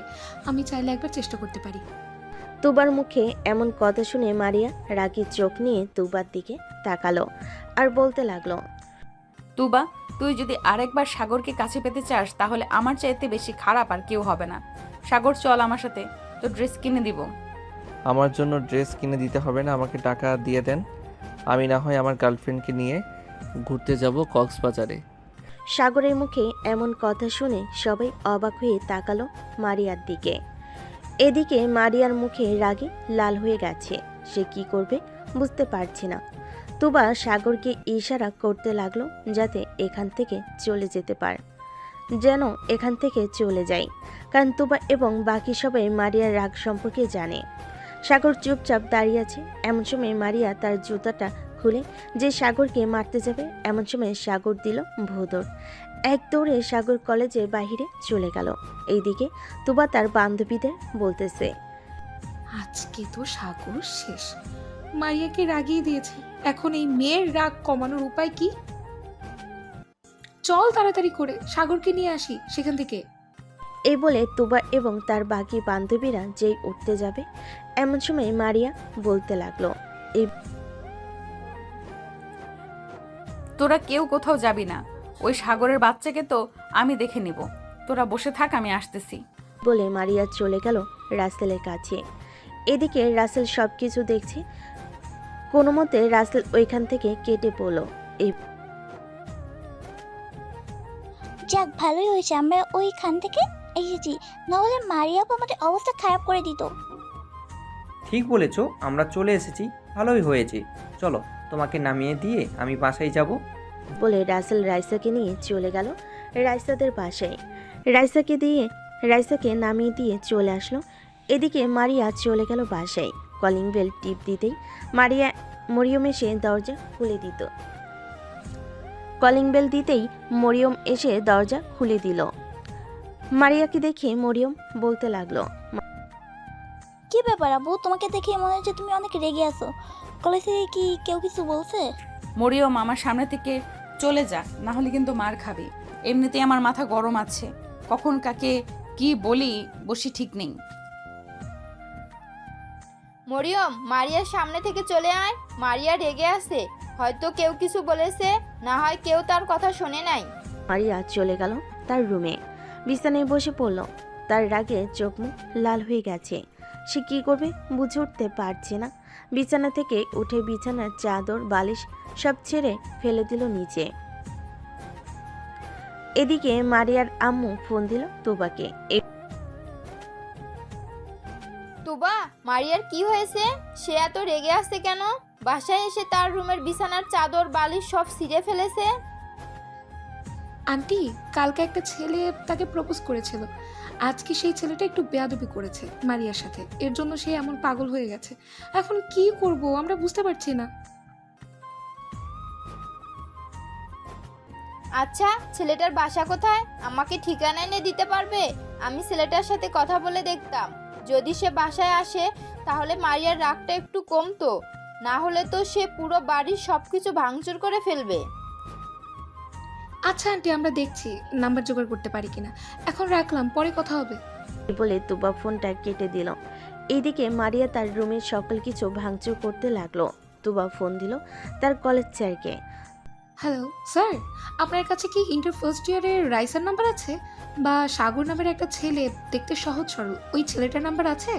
আমি চাইলে একবার চেষ্টা করতে পারি। তুবার মুখে এমন কথা শুনে মারিয়া রাগী চোখ নিয়ে তুবার দিকে তাকালো আর বলতে লাগলো, তুবা, তুই যদি আরেকবার সাগরকে কাছে পেতে চাস তাহলে আমার চাইতে বেশি খারাপ আর কেউ হবে না। সাগর, চল আমার সাথে, তো ড্রেস কিনে দিব। আমার জন্য ড্রেস কিনে দিতে হবে না, আমাকে টাকা দিয়ে দেন। আমি না হয় আমার গার্লফ্রেন্ডকে নিয়ে ঘুরতে যাব কক্সবাজারে। সাগরের মুখে এমন কথা শুনে সবাই অবাক হয়ে তাকালো মারিয়ার দিকে। এদিকে মারিয়ার মুখে রাগে লাল হয়ে গেছে, সে কি করবে বুঝতে পারছে না। তুবা সাগরকে ইশারা করতে লাগলো যাতে এখান থেকে চলে যেতে পারে, যেন এখান থেকে চলে যায়, কারণ তুবা এবং বাকি সবাই মারিয়ার রাগ সম্পর্কে জানে। সাগর চুপচাপ দাঁড়িয়ে আছে। এমন সময় মারিয়া তার জুতাটা খুলে যে সাগরকে মারতে যাবে, এমন সময় সাগর দিল ভোঁদড়। এক দৌড়ে সাগর কলেজের বাহিরে চলে গেল। এইদিকে তুবা তার বান্ধবীদের বলতেছে, আজকে তো সাগর শেষ, মারিয়াকে রাগিয়ে দিয়েছে। এখন এই মেয়ের রাগ কমানোর উপায় কি? চল তাড়াতাড়ি করে সাগরকে নিয়ে আসি সেখান থেকে। এই বলে তুবা এবং তার বাকি বান্ধবীরা যেই উঠতে যাবে, এমন সময় মারিয়া বলতে লাগলো, তোরা কেউ কোথাও যাবি না, ওই সাগরের বাচ্চাকে তো আমি দেখে নিব। তোরা বসে থাক, আমি আসতেছি। বলে মারিয়া চলে গেল রাসেলের কাছে। এদিকে রাসেল সবকিছু দেখছে। কোনো মতে রাসেল ওইখান থেকে কেটে পড়লো। যাক, ভালোই হয়েছে আমরা ওইখান থেকে এসেছি, নাহলে মারিয়া আমাদের অবস্থা খারাপ করে দিত। ঠিক বলেছ, আমরা চলে এসেছি, ভালোই হয়েছে। চলো তোমাকে নামিয়ে দিয়ে আমি বাসায় যাব। বলে রাসেল রাইসাকে নিয়ে চলে গেল রাইসাদের বাসায়। রাইসাকে নামিয়ে দিয়ে চলে আসলো। এদিকে মারিয়া চলে গেল বাসায়। কলিং বেল টিপ দিতেই মরিয়ম এসে দরজা খুলে দিত। কলিং বেল দিতেই মরিয়ম এসে দরজা খুলে দিল। মারিয়াকে দেখে মরিয়ম বলতে লাগলো, কি ব্যাপার আবু, তোমাকে দেখে মনে হচ্ছে তুমি অনেক রেগে আছো। কলেজ থেকে কি কেউ কিছু বলছে? মরিয়ম, আমার সামনে থেকে চলে যা, না হলে কিন্তু মার খাবি। এমনিতেই আমার মাথা গরম আছে, কখন কাকে কি বলি বসি ঠিক নেই। মরিয়ম, মারিয়ার সামনে থেকে চলে আয়। মারিয়া রেগে আছে, হয়তো কেউ কিছু বলেছে, না হয় কেউ তার কথা শোনে নাই। মারিয়া চলে গেল তার রুমে, বিছানায় বসে পড়ল। তার রাগে চোখ মুখ লাল হয়ে গেছে। সে কি করবে বুঝে উঠতে পারছে না। বিছানা থেকে উঠে বিছানার চাদর বালিশ সব ছেড়ে ফেলে দিল নিচে। এদিকে মারিয়ার আম্মু ফোন দিল তুবাকে। তুবা, মারিয়ার কি হয়েছে? সে এত রেগে আছে কেন? বাসায় এসে তার রুমের বিছানার চাদর বালিশ সব ছিঁড়ে ফেলেছে। আন্টি, কালকে একটা ছেলে তাকে প্রপোজ করেছিল। আজকে সেই ছেলেটা একটু বেয়াদবি করেছে মারিয়ার সাথে, এর জন্য সে এমন পাগল হয়ে গেছে। এখন কি করব আমরা বুঝতে পারছি না। আচ্ছা, ছেলেটার বাসা কোথায়? আমাকে ঠিকানা এনে দিতে পারবে? আমি ছেলেটার সাথে কথা বলে দেখতাম। যদি সে বাসায় আসে তাহলে মারিয়ার রাগটা একটু কমতো, না হলে তো সে পুরো বাড়ির সবকিছু ভাঙচুর করে ফেলবে। আচ্ছা আন্টি, আমরা দেখছি নাম্বার জোগাড় করতে পারি কিনা। এখন রাখলাম, পরে কথা হবে। বলে তুবা ফোনটা কেটে দিল। এইদিকে মারিয়া তার রুমের সকল কিছু ভাঙচুর করতে লাগলো। তুবা ফোন দিল তার কলেজ স্যারকে। হ্যালো স্যার, আপনার কাছে কি ইন্টার ফার্স্ট ইয়ারের রাইসার নাম্বার আছে? বা সাগর নামের একটা ছেলে, দেখতে সহজ সরল, ওই ছেলেটার নাম্বার আছে?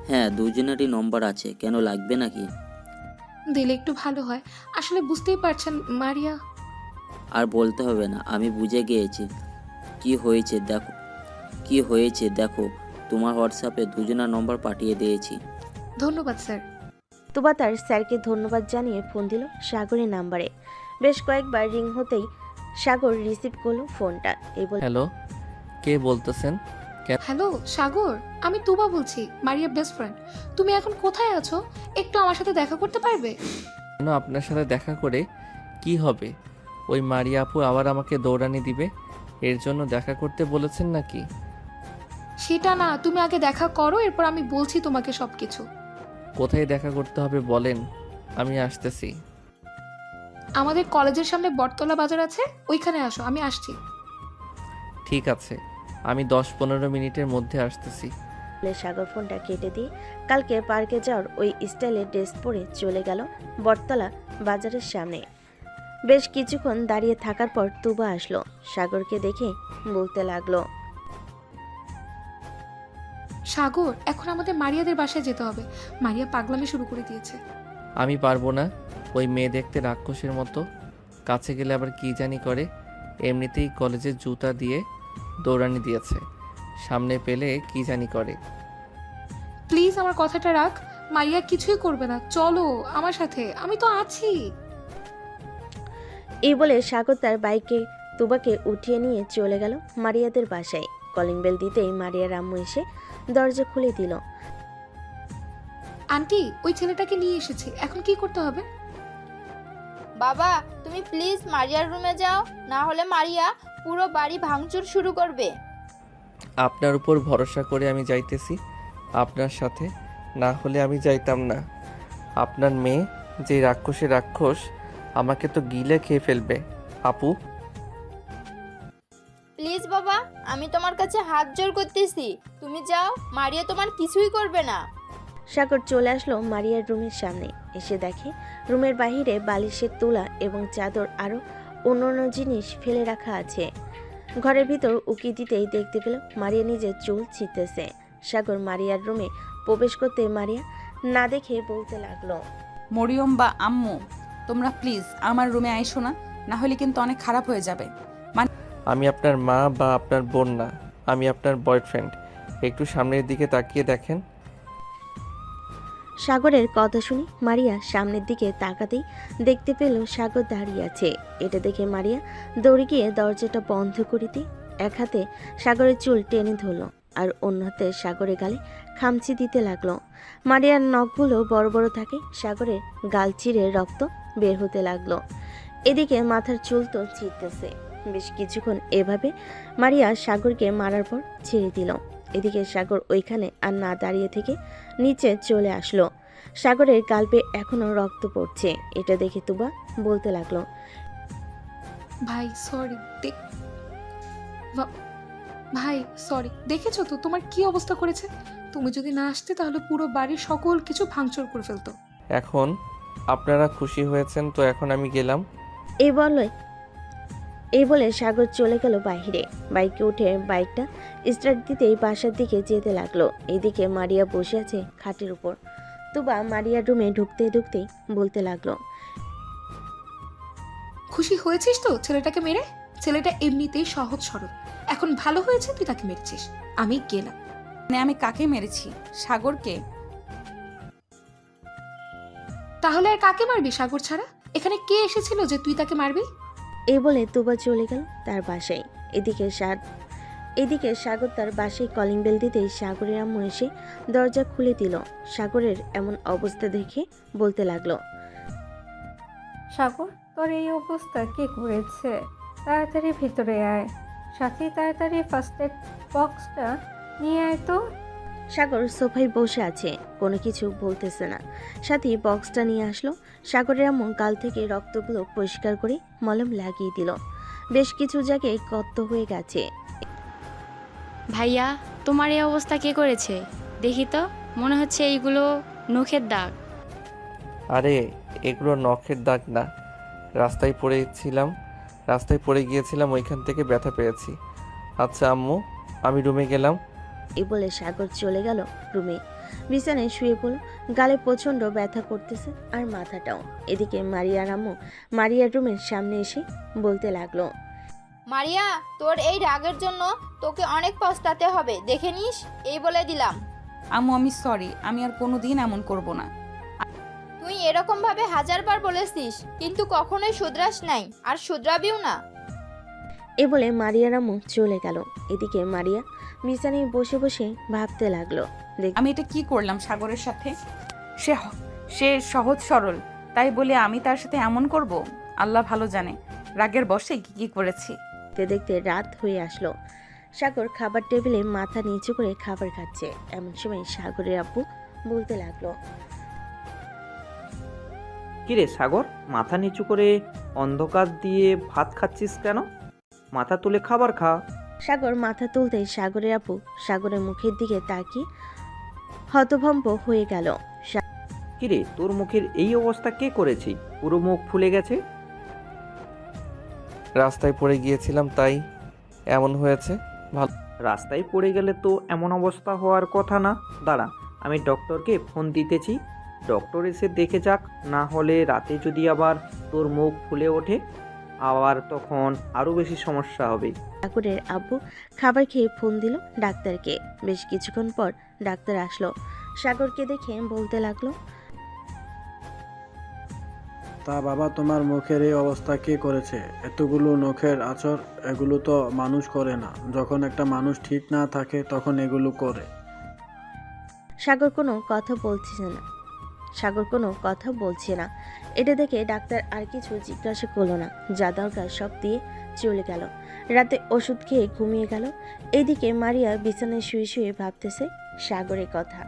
হ্যাঁ, দুজনেরই নম্বর আছে, কেন লাগবে নাকি? দিলে একটু ভালো হয়। আসলে বুঝতেই পারছেন মারিয়া। আর বলতে হবে না, আমি বুঝে গিয়েছি কি হয়েছে দেখো, তোমার হোয়াটসঅ্যাপে দুজনের নম্বর পাঠিয়ে দিয়েছি। ধন্যবাদ স্যার। তুবা তার স্যারকে ধন্যবাদ জানিয়ে ফোন দিল সাগরের নাম্বারে। বেশ কয়েকবার রিং হতেই সাগর রিসিভ করলো ফোনটা। হ্যালো, কে বলতেছেন? হ্যালো সাগর, আমি তুবা বলছি, মারিয়ার বেস্ট ফ্রেন্ড। তুমি এখন কোথায় আছো? একটু আমার সাথে দেখা করতে পারবে? কেন, আপনার সাথে দেখা করে কি হবে? ওই মারিয়া আপু আবার আমাকে দৌড়ানি দিবে, এর জন্য দেখা করতে বলেছেন নাকি? সেটা না, তুমি আগে দেখা করো, এরপর আমি বলছি তোমাকে সবকিছু। কোথায় দেখা করতে হবে বলেন, আমি আসতেছি। আমাদের কলেজের সামনে বটতলা বাজার আছে, ওইখানে আসো, আমি আসছি। ঠিক আছে, আমি 10-15 মিনিটের মধ্যে আসতেছি। সাগর ফোনটা কেটে দিয়ে কালকে পার্কে যাওয়ার ওই স্টাইলের ড্রেস পরে চলে গেল বটতলা বাজারের সামনে। বেশ কিছুক্ষণ দাঁড়িয়ে থাকার পর তুবা আসলো। সাগরকে দেখে বলতে লাগলো, সাগর, এখন আমাদের মারিয়াদের বাসায় যেতে হবে। মারিয়া পাগলামি শুরু করে দিয়েছে। আমি পারবো না, ওই মেয়ে দেখতে রাক্ষসের মতো, কাছে গেলে আবার কি জানি করে। এমনিতেই কলেজে জুতা দিয়ে দৌড়ানি দিয়েছে, সামনে পেলে কি জানি করে। প্লিজ আমার কথাটা রাখ, মারিয়া কিছুই করবে না, চলো আমার সাথে, আমি তো আছি। এই বলে সাগর তার বাইকে তুবাকে উঠিয়ে নিয়ে চলে গেল মারিয়াদের বাসায়। কলিং বেল দিতেই মারিয়ার আম্মু এসে দরজা খুলে দিল। আন্টি, ওই ছেলেটাকে নিয়ে এসেছি, এখন কি করতে হবে? বাবা, তুমি প্লিজ মারিয়ার রুমে যাও, না হলে মারিয়া পুরো বাড়ি ভাঙচুর শুরু করবে। আপনার উপর ভরসা করে আমি যাইতেছি আপনার সাথে, না হলে আমি যাইতাম না। আপনার মেয়ে যে রাক্ষসের রাক্ষস, আমাকে তো গিলে খেয়ে ফেলবে। আপু প্লিজ বাবা, আমি তোমার কাছে হাত জোড় করতেছি, তুমি যাও, মারিয়া তোমার কিছুই করবে না। সাগর চলে আসলো মারিয়ার রুমের সামনে। এসে দেখে রুমের বাহিরে বালিশের তুলা এবং চাদর আরও অন্যান্য জিনিস ফেলে রাখা আছে। ঘরের ভিতর উকি দিতেই দেখতে পেল মারিয়া নিজের চুল ছিঁড়তেছে। সাগর মারিয়ার রুমে প্রবেশ করতে মারিয়া না দেখে বলতে লাগলো, মরিয়ম বা আম্মু, তোমরা প্লিজ আমার রুমে আইসো না, না হলে কিন্তু অনেক খারাপ হয়ে যাবে। আমি আপনার মা বা আপনার বোন না, আমি আপনার বয়ফ্রেন্ড। একটু সামনের দিকে তাকিয়ে দেখেন। সাগরের কথা শুনে মারিয়া সামনের দিকে তাকাতেই দেখতে পেল সাগর দাঁড়িয়ে আছে। এটা দেখে মারিয়া দৌড়ে গিয়ে দরজাটা বন্ধ করে দিয়ে এক হাতে সাগরের চুল টেনে ধরল। আর অন্য হাতে সাগরের গালে খামচি দিতে লাগলো। মারিয়ার নখগুলো বড় বড় থাকে, সাগরের গাল চিরে রক্ত বের হতে লাগলো। এদিকে মাথার চুল তো ছিঁড়তেছে। বেশ কিছুক্ষণ এভাবে মারিয়া সাগরকে মারার পর ছেড়ে দিল। এদিকে সাগর ওইখানে আর না দাঁড়িয়ে থেকে নিচে চলে আসলো। সাগরের গালবে এখনো রক্ত পড়ছে। এটা দেখে তুবা বলতে লাগলো, ভাই সরি ভাই সরি, দেখেছো তো তোমার কি অবস্থা করেছে। তুমি যদি না আসতে তাহলে পুরো বাড়ির সকল কিছু ভাঙচুর করে ফেলতো। এখন আপনারা খুশি হয়েছেন তো এখন আমি গেলাম। এই বলে সাগর চলে গেল বাইরে। বাইকে উঠে বাইকটা স্টার্ট দিতেই বাসার দিকে যেতে লাগলো। এদিকে মারিয়া বসে আছে খাটের উপর। তুবা মারিয়ার রুমে ঢুকতে ঢুকতেই বলতে লাগলো, খুশি হয়েছিস তো ছেলেটাকে মেরে? ছেলেটা এমনিতেই সহজ সরল, এখন ভালো হয়েছে তুই তাকে মেরেছিস। আমি গেলাম। মানে আমি কাকে মেরেছি? সাগরকে? তাহলে আর কাকে মারবি সাগর ছাড়া? এখানে কে এসেছিল যে তুই তাকে মারবি? এই বলে তুবা চলে গেল তার বাসায়। এদিকে সাগর তার বাসায় কলিং বেল দিতেই সাগরের আম্মু এসে দরজা খুলে দিল। সাগরের এমন অবস্থা দেখে বলতে লাগলো, সাগর, তোর এই অবস্থা কে করেছে? তাড়াতাড়ি ভিতরে আয়, সাথে তাড়াতাড়ি ফার্স্ট এড বক্সটা নিয়ে আয় তো। সাগর সোফায় বসে আছে, কোনো কিছু বলতেছে না। সাথে বক্সটা নিয়ে আসলো। সাগরের আম্মু গাল থেকে রক্তগুলো পরিষ্কার করে মলম লাগিয়ে দিল। বেশ কিছু জায়গায় ক্ষত হয়ে গেছে। ভাইয়া, তোমার এই অবস্থা কে করেছে? দেখি তো, মনে হচ্ছে এইগুলো নখের দাগ। আরে এগুলো নখের দাগ না, রাস্তায় পড়ে গিয়েছিলাম, ওইখান থেকে ব্যথা পেয়েছি। আচ্ছা আম্মু, আমি রুমে গেলাম। এই বলে সাগর চলে গেল রুমে। বিছানায় শুয়ে পড়ল। গালে প্রচণ্ড ব্যথা করতেছে আর মাথাটাও। এদিকে মারিয়ার আম্মু মারিয়ার রুমের সামনে এসে বলতে লাগলো, মারিয়া, তোর এই রাগের জন্য তোকে অনেক পস্তাতে হবে, দেখে নিস, এই বলে দিলাম। আম্মু আমি সরি, আমি আর কোনোদিন এমন করব না। তুই এরকম ভাবে হাজারবার বলেছিস, কিন্তু কখনোই শুধরাস নাই, আর শুধরাবিও না। এ বলে মারিয়ার আম্মু চলে গেল। এদিকে মারিয়া বিছানায় বসে বসে ভাবতে লাগলো, আমি এটা কি করলাম সাগরের সাথে? সে সহজ সরল, তাই বলে আমি তার সাথে এমন করব? আল্লাহ ভালো জানে রাগের বশে কি করেছি। দেখতে দেখতে রাত হয়ে আসলো। সাগর খাবার টেবিলে মাথা নিচু করে খাবার খাচ্ছে। এমন সময় সাগরের আব্বু বলতে লাগলো, কিরে সাগর, মাথা নিচু করে অন্ধকার দিয়ে ভাত খাচ্ছিস কেন? মাথা তুলে খাবার খা। সাগর মাথা তুলতেই সাগরের আব্বু সাগরের মুখের দিকে তাকিয়ে হতভম্ব হয়ে গেল। কিরে, তোর মুখের এই অবস্থা কে করেছে? পুরো মুখ ফুলে গেছে। রাস্তায় পড়ে গিয়েছিলাম তাই এমন হয়েছে। ভালো, রাস্তায় পড়ে গেলে তো এমন অবস্থা হওয়ার কথা না। দাঁড়া, আমি ডক্টরকে ফোন দিতেছি, ডক্টর এসে দেখে যাক, না হলে রাতে যদি আবার তোর মুখ ফুলে ওঠে আবার তখন আরও বেশি সমস্যা হবে। সাগরের আব্বু খাবার খেয়ে ফোন দিল ডাক্তারকে। বেশ কিছুক্ষণ পর ডাক্তার আসলো। সাগরকে দেখে বলতে লাগলো, তা বাবা, তোমার মুখের এই অবস্থা কে করেছে? এতগুলো নখের আঁচড়, এগুলো তো মানুষ করে না। যখন একটা মানুষ ঠিক না থাকে তখন এগুলো করে। সাগর কোনো কথা বলছে না। এটা দেখে ডাক্তার আর কিছু জিজ্ঞাসা করলো না, যা দরকার সব দিয়ে চলে গেল। রাতে ওষুধ খেয়ে ঘুমিয়ে গেল। এদিকে মারিয়া বিছানায় শুয়ে শুয়ে ভাবতেছে সাগরের কথা।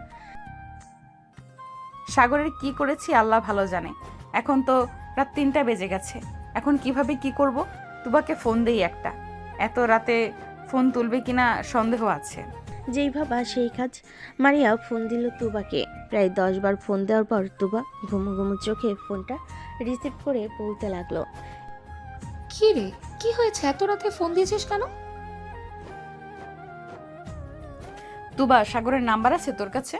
সাগরের কি করেছি আল্লাহ ভালো জানে। এখন তো রাত 3টা বেজে গেছে, এখন কিভাবে কি করব? তুবাকে ফোন দেই একটা, এত রাতে ফোন তুলবে কিনা সন্দেহ আছে। যেই ভাবা সেই কাজ। মারিয়া ফোন দিল তুবাকে। প্রায় 10 বার ফোন দেওয়ার পর তুবা ঘুমু ঘুমু চোখে ফোনটা রিসিভ করে বলতে লাগলো, কি রে, কি হয়েছে? এত রাতে ফোন দিয়েছিস কেন? তুবা, সাগরের নাম্বার আছে তোর কাছে?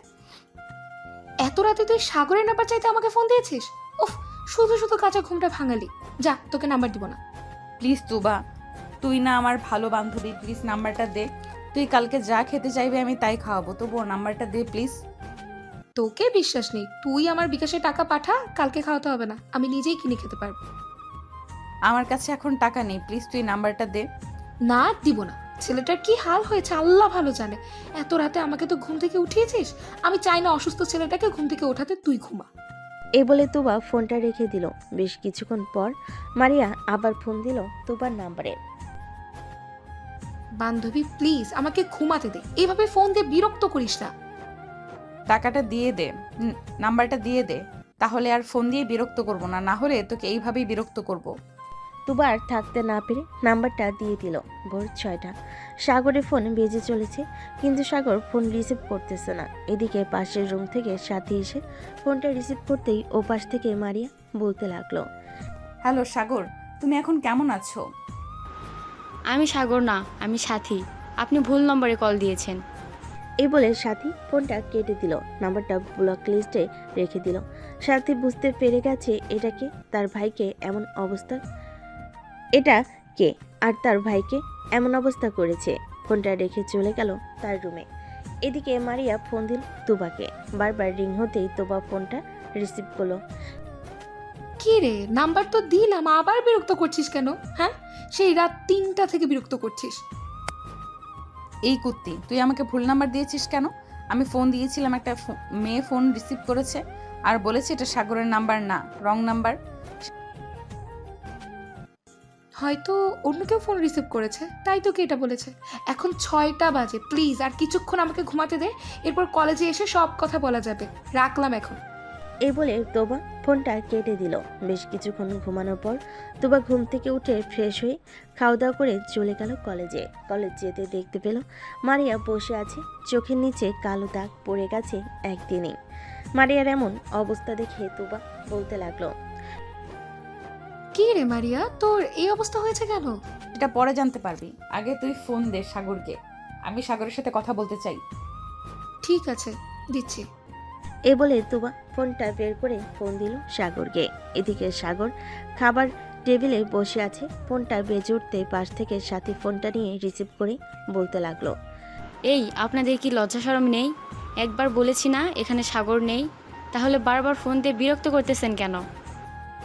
এত রাতে তুই সাগরের নাম্বার চাইতে আমাকে ফোন দিয়েছিস? উফ, শুধু শুধু কাঁচা ঘুমটা ভাঙালি। যা, তোকে নাম্বার দিব না। প্লিজ তুবা, তুই না আমার ভালো বান্ধবী, প্লিজ নাম্বারটা দে। তুই কালকে যা খেতে চাইবে আমি তাই খাওয়াবো, তবুও নাম্বারটা দে প্লিজ। তোকে বিশ্বাস নেই। তুই আমার বিকাশে টাকা পাঠা, কালকে খাওয়াতে হবে না, আমি নিজেই কিনে খেতে পারবো। আমার কাছে এখন টাকা নেই, প্লিজ তুই নাম্বারটা দে। না, দিব না। ছেলেটার কি হাল হয়েছে আল্লাহ ভালো জানে। এত রাতে আমাকে তো ঘুম থেকে উঠিয়েছিস। আমি চাই না অসুস্থ ছেলেটাকে ঘুম থেকে ওঠাতে তুই ঘুমা। এই বলে তুবা ফোনটা রেখে দিল। বেশ কিছুক্ষণ পর মারিয়া আবার ফোন দিল তুবার নাম্বারে। বান্ধবী প্লিজ আমাকে ঘুমাতে দে, এভাবে ফোন দিয়ে বিরক্ত করিস না। টাকাটা দিয়ে দে, নাম্বারটা দিয়ে দে, তাহলে আর ফোন দিয়ে বিরক্ত করব না, না হলে তোকে এইভাবেই বিরক্ত করব। তুবা আর থাকতে না পেরে নাম্বারটা দিয়ে দিল। ভোর 6টা। সাগরের ফোন বেজে চলেছে, কিন্তু সাগর ফোন রিসিভ করতেছে না। এদিকে পাশের রুম থেকে সাথী এসে ফোনটা রিসিভ করতেই ও পাশ থেকে মারিয়া বলতে লাগলো, হ্যালো সাগর, তুমি এখন কেমন আছো? আমি সাগর না, আমি সাথী। আপনি ভুল নম্বরে কল দিয়েছেন। এই বলে সাথী ফোনটা কেটে দিল। নাম্বারটা ব্লক লিস্টে রেখে দিল। সাথী বুঝতে পেরে গেছে এটা কে, তার ভাইকে এমন অবস্থা, এটা কে আর তার ভাইকে এমন অবস্থা করেছে। ফোনটা রেখে চলে গেল তার রুমে। এদিকে মারিয়া ফোন দিল তুবাকে। বারবার রিং হতেই তুবা ফোনটা রিসিভ করলো। কি রে, নাম্বার তো দিলাম, আবার বিরক্ত করছিস কেন? হ্যাঁ, সেই রাত 3টা থেকে বিরক্ত করছিস। এই কুত্তি, তুই আমাকে ভুল নাম্বার দিয়েছিস কেন? আমি ফোন দিয়েছিলাম, একটা মেয়ে ফোন রিসিভ করেছে আর বলেছে এটা সাগরের নাম্বার না, রং নাম্বার। হয়তো অন্য কেউ ফোন রিসিভ করেছে, তাই তোকে এটা বলেছে। এখন 6টা বাজে, প্লিজ আর কিছুক্ষণ আমাকে ঘুমাতে দে, এরপর কলেজে এসে সব কথা বলা যাবে। রাখলাম এখন। এই বলে তোবা ফোনটা কেটে দিল। বেশ কিছুক্ষণ ঘুমানোর পর তোবা ঘুম থেকে উঠে ফ্রেশ হয়ে খাওয়া দাওয়া করে চলে গেল কলেজে। কলেজ যেতে দেখতে পেল মারিয়া বসে আছে, চোখের নিচে কালো দাগ পড়ে গেছে একদিনেই। মারিয়ার এমন অবস্থা দেখে তোবা বলতে লাগলো, কি রে মারিয়া, তোর এই অবস্থা হয়েছে কেন? এটা পরে জানতে পারবি, আগে তুই ফোন দে সাগরকে, আমি সাগরের সাথে কথা বলতে চাই। ঠিক আছে, দিচ্ছি। এ বলে তোবা ফোনটা বের করে ফোন দিল সাগরকে। এদিকে সাগর খাবার টেবিলে বসে আছে। ফোনটা বেজে উঠতে পাশ থেকে সাথী ফোনটা নিয়ে রিসিভ করে বলতে লাগলো, এই আপনাদের কি লজ্জা শরম নেই? একবার বলেছি না এখানে সাগর নেই, তাহলে বারবার ফোন দিয়ে বিরক্ত করতেছেন কেন?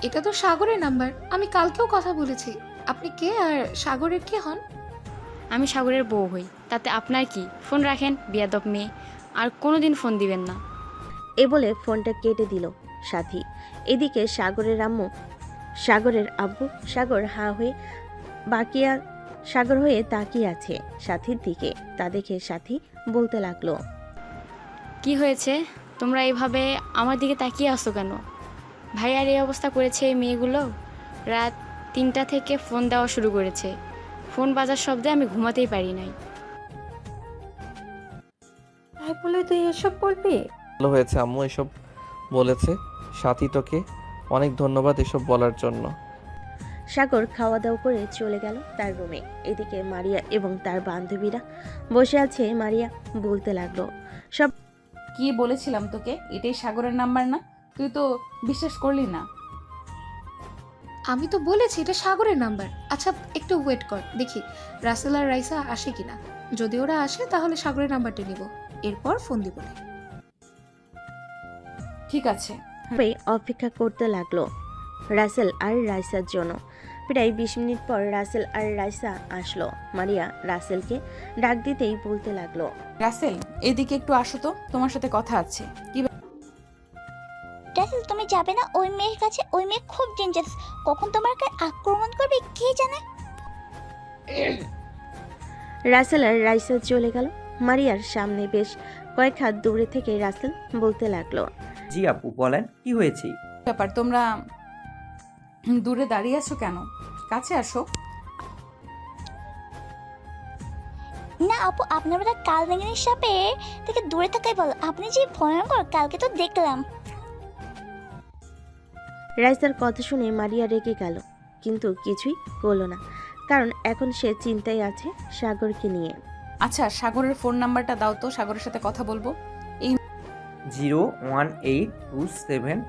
এটা তো সাগরের নাম্বার, আমি কালকেও কথা বলেছি। আপনি কে আর সাগরের কে হন? আমি সাগরের বউ হই, তাতে আপনার কি? ফোন রাখেন বিয়াদব মেয়ে, আর কোনোদিন ফোন দিবেন না। এ বলে ফোনটা কেটে দিল সাথী। এদিকে সাগরের আব্বু সাগর হা হয়ে সাগর হয়ে তাকিয়ে আছে সাথীর দিকে। তা দেখে সাথী বলতে লাগলো, কি হয়েছে? তোমরা এইভাবে আমার দিকে তাকিয়ে আসো কেন? ভাইয়ার এই অবস্থা করেছে এই মেয়েগুলো। রাত 3টা থেকে ফোন দেওয়া শুরু করেছে। ফোন বাজার শব্দে আমি ঘুমাতেই পারি নাই। তাই বলে তুই এসব বলবি? ভালো হয়েছে আম্মু এসব বলেছে। সাথী তোকে অনেক ধন্যবাদ এসব বলার জন্য। সাগর খাওয়া দাওয়া করে চলে গেল তার রুমে। এদিকে মারিয়া এবং তার বান্ধবীরা বসে আছে। মারিয়া বলতে লাগলো, সব কি বলেছিলাম তোকে, এটাই সাগরের নাম্বার না? তুই তো বিশ্বাস করলি না। আমি তো বলেছি এটা সাগরের নাম্বার। আচ্ছা একটু ওয়েট কর, দেখি রাসেল আর রাইসা আসে কিনা। যদি ওরা আসে তাহলে সাগরের নাম্বারটা নিব, এরপর ফোন দিব। ঠিক আছে। অপেক্ষা করতে লাগলো রাসেল আর রাইসার জন্য। প্রায় 20 মিনিট পর রাসেল আর রাইসা আসলো। মারিয়া রাসেলকে ডাক দিতেই বলতে লাগলো, রাসেল এদিকে একটু আসো তো, তোমার সাথে কথা আছে। কি রাসেল, তুমি যাবে না ওই মেয়ের কাছে? ওই মেয়ে খুব ডেঞ্জারাস, কখন তোমাকে আক্রমণ করবে কে জানে। রাসেল আর রাইসা চলে গেল মারিয়ার সামনে। বেশ কয়েক হাত দূরে থেকে রাসেল বলতে লাগলো, জি আপু বলেন, কি হয়েছে? ব্যাপার, তোমরা দূরে দাঁড়িয়ে আছো কেন? কাছে আসো। না আপু, আপনারা কাল বেঙ্গিনীর সাপে থেকে দূরে থাকাই বলো। আপনি যে ভয়ঙ্কর, কালকে তো দেখলাম। রাইসার কথা শুনে মারিয়া রেগে গেল, কিন্তু কিছুই করলো না, কারণ এখন সে চিন্তায় আছে সাগরকে নিয়ে। আচ্ছা সাগরের ফোন নাম্বারটা দাও তো, সাগরের সাথে কথা বলবো। 01827...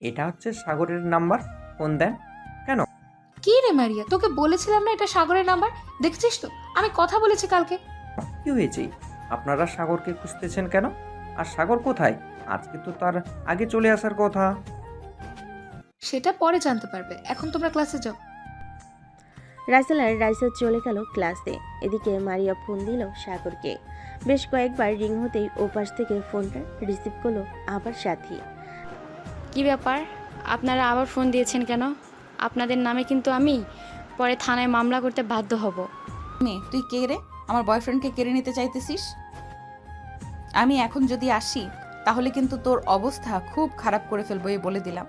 এটা হচ্ছে সাগরের নাম্বার। ফোন দেন কেন? কি রে মারিয়া, তোকে বলেছিলাম না এটা সাগরের নাম্বার? দেখছিস তো আমি কথা বলেছি কালকে। কি হয়েছে? আপনারা সাগরকে খুঁজতেছেন কেন? আর সাগর কোথায়? আজকে তো তার আগে চলে আসার কথা। সেটা পরে জানতে পারবে, এখন তোমরা ক্লাসে যাও। রাসেল আর রাইসা চলে গেল ক্লাসে। এদিকে মারিয়া ফোন দিল সাগরকে। বেশ কয়েকবার রিং হতেই ওপাশ থেকে ফোনটা রিসিভ করলো আবার সাথী। কি ব্যাপার, আপনারা আবার ফোন দিয়েছেন কেন? আপনাদের নামে কিন্তু আমি পরে থানায় মামলা করতে বাধ্য হব। মেয়ে তুই কে রে? আমার বয়ফ্রেন্ডকে কেড়ে নিতে চাইতেছিস? আমি এখন যদি আসি তাহলে কিন্তু তোর অবস্থা খুব খারাপ করে ফেলবো, এই বলে দিলাম।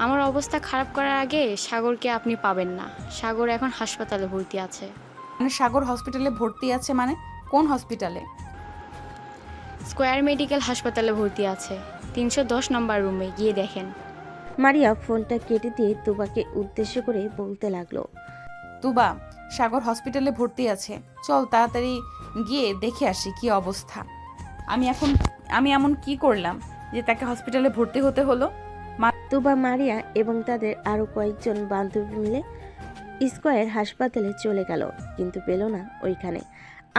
আমার অবস্থা খারাপ করার আগে সাগরকে আপনি পাবেন না। সাগর এখন হাসপাতালে ভর্তি আছে। মানে সাগর হসপিটালে ভর্তি আছে? মানে কোন হসপিটালে? স্কয়ার মেডিকেল হাসপাতালে ভর্তি আছে, 310 নম্বর রুমে গিয়ে দেখেন। মারিয়া ফোনটা কেটে দিয়ে তুবাকে উদ্দেশ্য করে বলতে লাগলো। তুবা, সাগর হসপিটালে ভর্তি আছে, চল তাড়াতাড়ি গিয়ে দেখে আসি কি অবস্থা। আমি এমন কি করলাম যে তাকে হসপিটালে ভর্তি হতে হলো? তুবা, মারিয়া এবং তাদের আরো কয়েকজন বান্ধবী মিলে স্কয়ার হাসপাতালে চলে গেল, কিন্তু পেল না ওইখানে।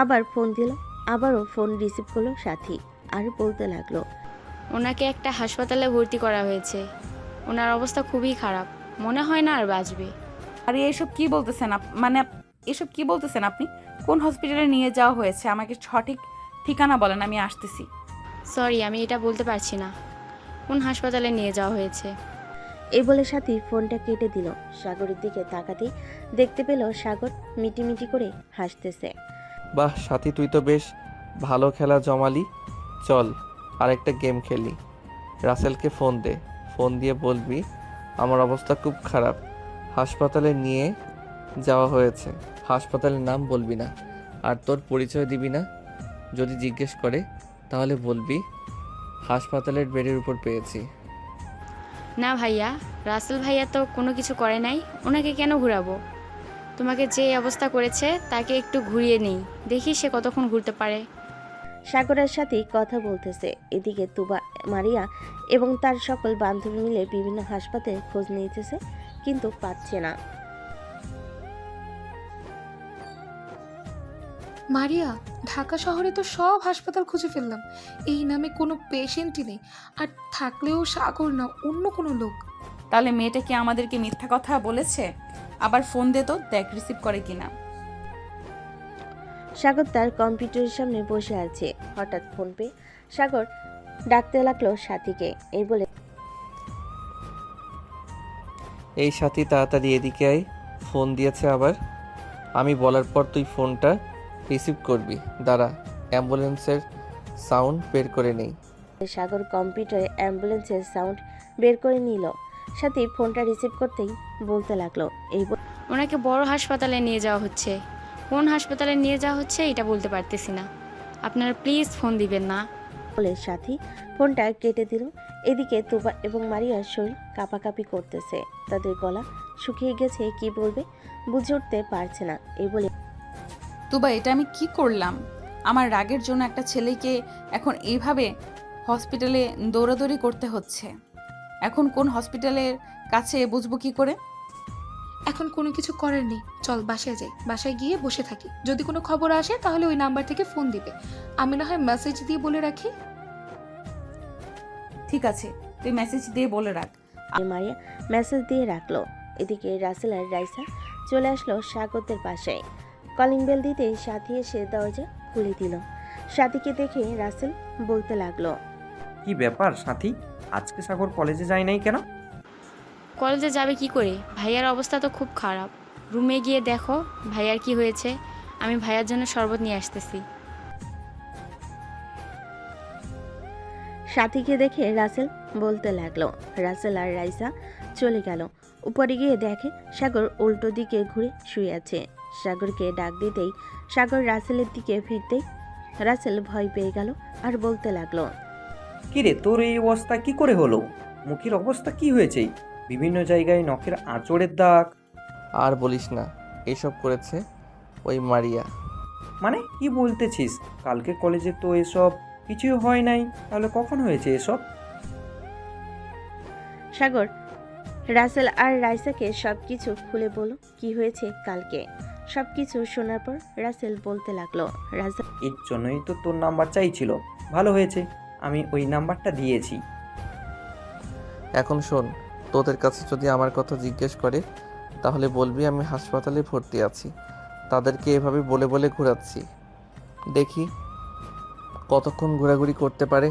আবার ফোন দিল, আবারও ফোন রিসিভ করলো সাথী আর বলতে লাগলো, ওনাকে একটা হাসপাতালে ভর্তি করা হয়েছে, ওনার অবস্থা খুবই খারাপ, মনে হয় না আর বাঁচবে। আরে এসব কি বলতেছেন এসব কি বলতেছেন আপনি? কোন হসপিটালে নিয়ে যাওয়া হয়েছে? আমাকে সঠিক ঠিকানা বলেন, আমি আসতেছি। সরি, আমি এটা বলতে পারছি না কোন হাসপাতালে নিয়ে যাওয়া হয়েছে। এই বলে সাথী ফোনটা কেটে দিল। সাগরের দিকে তাকাতেই দেখতে পেল সাগর মিটিমিটি করে হাসতেছে। বাহ সাথী, তুই তো বেশ ভালো খেলা জমালি। চল আরেকটা গেম খেলি। রাসেলকে ফোন দে, ফোন দিয়ে বলবি আমার অবস্থা খুব খারাপ, হাসপাতালে নিয়ে যাওয়া হয়েছে। হাসপাতালের নাম বলবি না আর তোর পরিচয় দিবি না। যদি জিজ্ঞেস করে তাহলে বলবি হাসপাতালের বেডের উপর পেয়েছি। না ভাইয়া, রাসেল ভাইয়া তো কোনো কিছু করে নাই, ওনাকে কেন ঘুরাবো? তোমাকে যে অবস্থা করেছে তাকে একটু ঘুরিয়ে নেই, দেখি সে কতক্ষণ ঘুরতে পারে। সাগরের সাথে কথা বলতেছে। এদিকে তুবা, মারিয়া এবং তার সকল বান্ধবী মিলে বিভিন্ন হাসপাতালে খোঁজ নিতেছে, কিন্তু পাচ্ছে না। মারিয়া, ঢাকা শহরে তো সব হাসপাতাল খুঁজে ফেললাম, এই নামে কোনো পেশেন্টই নেই, আর থাকলেও সাগর না, অন্য কোনো লোক। তাহলে মেয়েটা কি আমাদেরকে মিথ্যা কথা বলেছে? আবার ফোন দে তো, দেখ রিসিভ করে কিনা। সাগর তার কম্পিউটারের সামনে বসে আছে। হঠাৎ ফোন পেয়ে সাগর ডাকতে লাগলো সাথীকে। এই বলে, এই সাথী তাড়াতাড়ি এদিকে আয়, ফোন দিয়েছে আবার। আমি বলার পর তুই ফোনটা রিসিভ করবি। দাঁড়া, অ্যাম্বুলেন্সের সাউন্ড বের করে নেই। সাগর কম্পিউটারে অ্যাম্বুলেন্সের সাউন্ড বের করে নিল। সাথী ফোনটা রিসিভ করতেই বলতে লাগলো, এই ওনাকে বড় হাসপাতালে নিয়ে যাওয়া হচ্ছে, কোন হাসপাতালে নিয়ে যাওয়া হচ্ছে এটা বলতে পারতেছি না, আপনারা প্লিজ ফোন দিবেন না। বলে সাথী ফোনটা কেটে দিল। এদিকে তুবা এবং মারিয়ার শরীর কাঁপাকাঁপি করতেছে, তাদের গলা শুকিয়ে গেছে, কি বলবে বুঝে উঠতে পারছে না। এই বলে, তুবা, এটা আমি কি করলাম? আমার রাগের জন্য একটা ছেলেকে এখন এইভাবে হসপিটালে দৌড়াদৌড়ি করতে হচ্ছে। এখন কোন হসপিটালের কাছে বুঝবো কি করে? এখন কোনো কিছু করার নেই, চল বাসায় যাই, বাসায় গিয়ে বসে থাকি, যদি কোনো খবর আসে তাহলে ওই নাম্বার থেকে ফোন দিবে, আমি না হয় মেসেজ দিয়ে বলে রাখি। ঠিক আছে, তুই মেসেজ দিয়ে বলে রাখ। মারিয়া মেসেজ দিয়ে রাখলো। এদিকে রাসেল আর রাইসা চলে আসলো সাগরদের বাসায়। কলিং বেল দিতে সাথী এসে দরজা খুলে দিল। সাথীকে দেখে রাসেল বলতে লাগলো, কি ব্যাপার সাথী, আজকে সাগর কলেজে যায় নাই কেন? কলেজে যাবে কি করে? ভাইয়ার অবস্থা তো খুব খারাপ, রুমে গিয়ে দেখো ভাইয়ার কি হয়েছে, আমি ভাইয়ার জন্য শরবত নিয়ে আসতেছি। সাথীকে দেখে রাসেল বলতে লাগলো। রাসেল আর রাইসা চলে গেল। উপরে গিয়ে দেখে সাগর উল্টো দিকে ঘুরে শুয়ে আছে। সাগরকে ডাক দিতেই সাগর রাসেলের দিকে ফিরতেই রাসেল ভয় পেয়ে গেল আর বলতে লাগলো, কিরে, তোর এই অবস্থা কি করে হলো? মুখের অবস্থা কি হয়েছে? বিভিন্ন জায়গায় নখের আঁচড়ের দাগ। আর বলিস না, এসব করেছে ওই মারিয়া। মানে কি বলতেছিস? কালকে কলেজে তো এসব কিছুই হয় নাই, তাহলে কখন হয়েছে এসব? সাগর রাসেল আর রাইসাকে সবকিছু খুলে বলো কি হয়েছে কালকে। সবকিছু শোনার পর রাসেল বলতে লাগলো, এর জন্যই তো তোর নাম্বার চাইছিল, ভালো হয়েছে আমি ওই নাম্বারটা দিয়েছি। এখন শোন, তোদের কাছে যদি আমার কথা জিজ্ঞেস করে তাহলে বলবি আমি হাসপাতালে ভর্তি আছি, তাদেরকে এভাবে বলে বলে ঘোরাচ্ছি, দেখি কতক্ষণ ঘোরাঘুরি করতে পারে।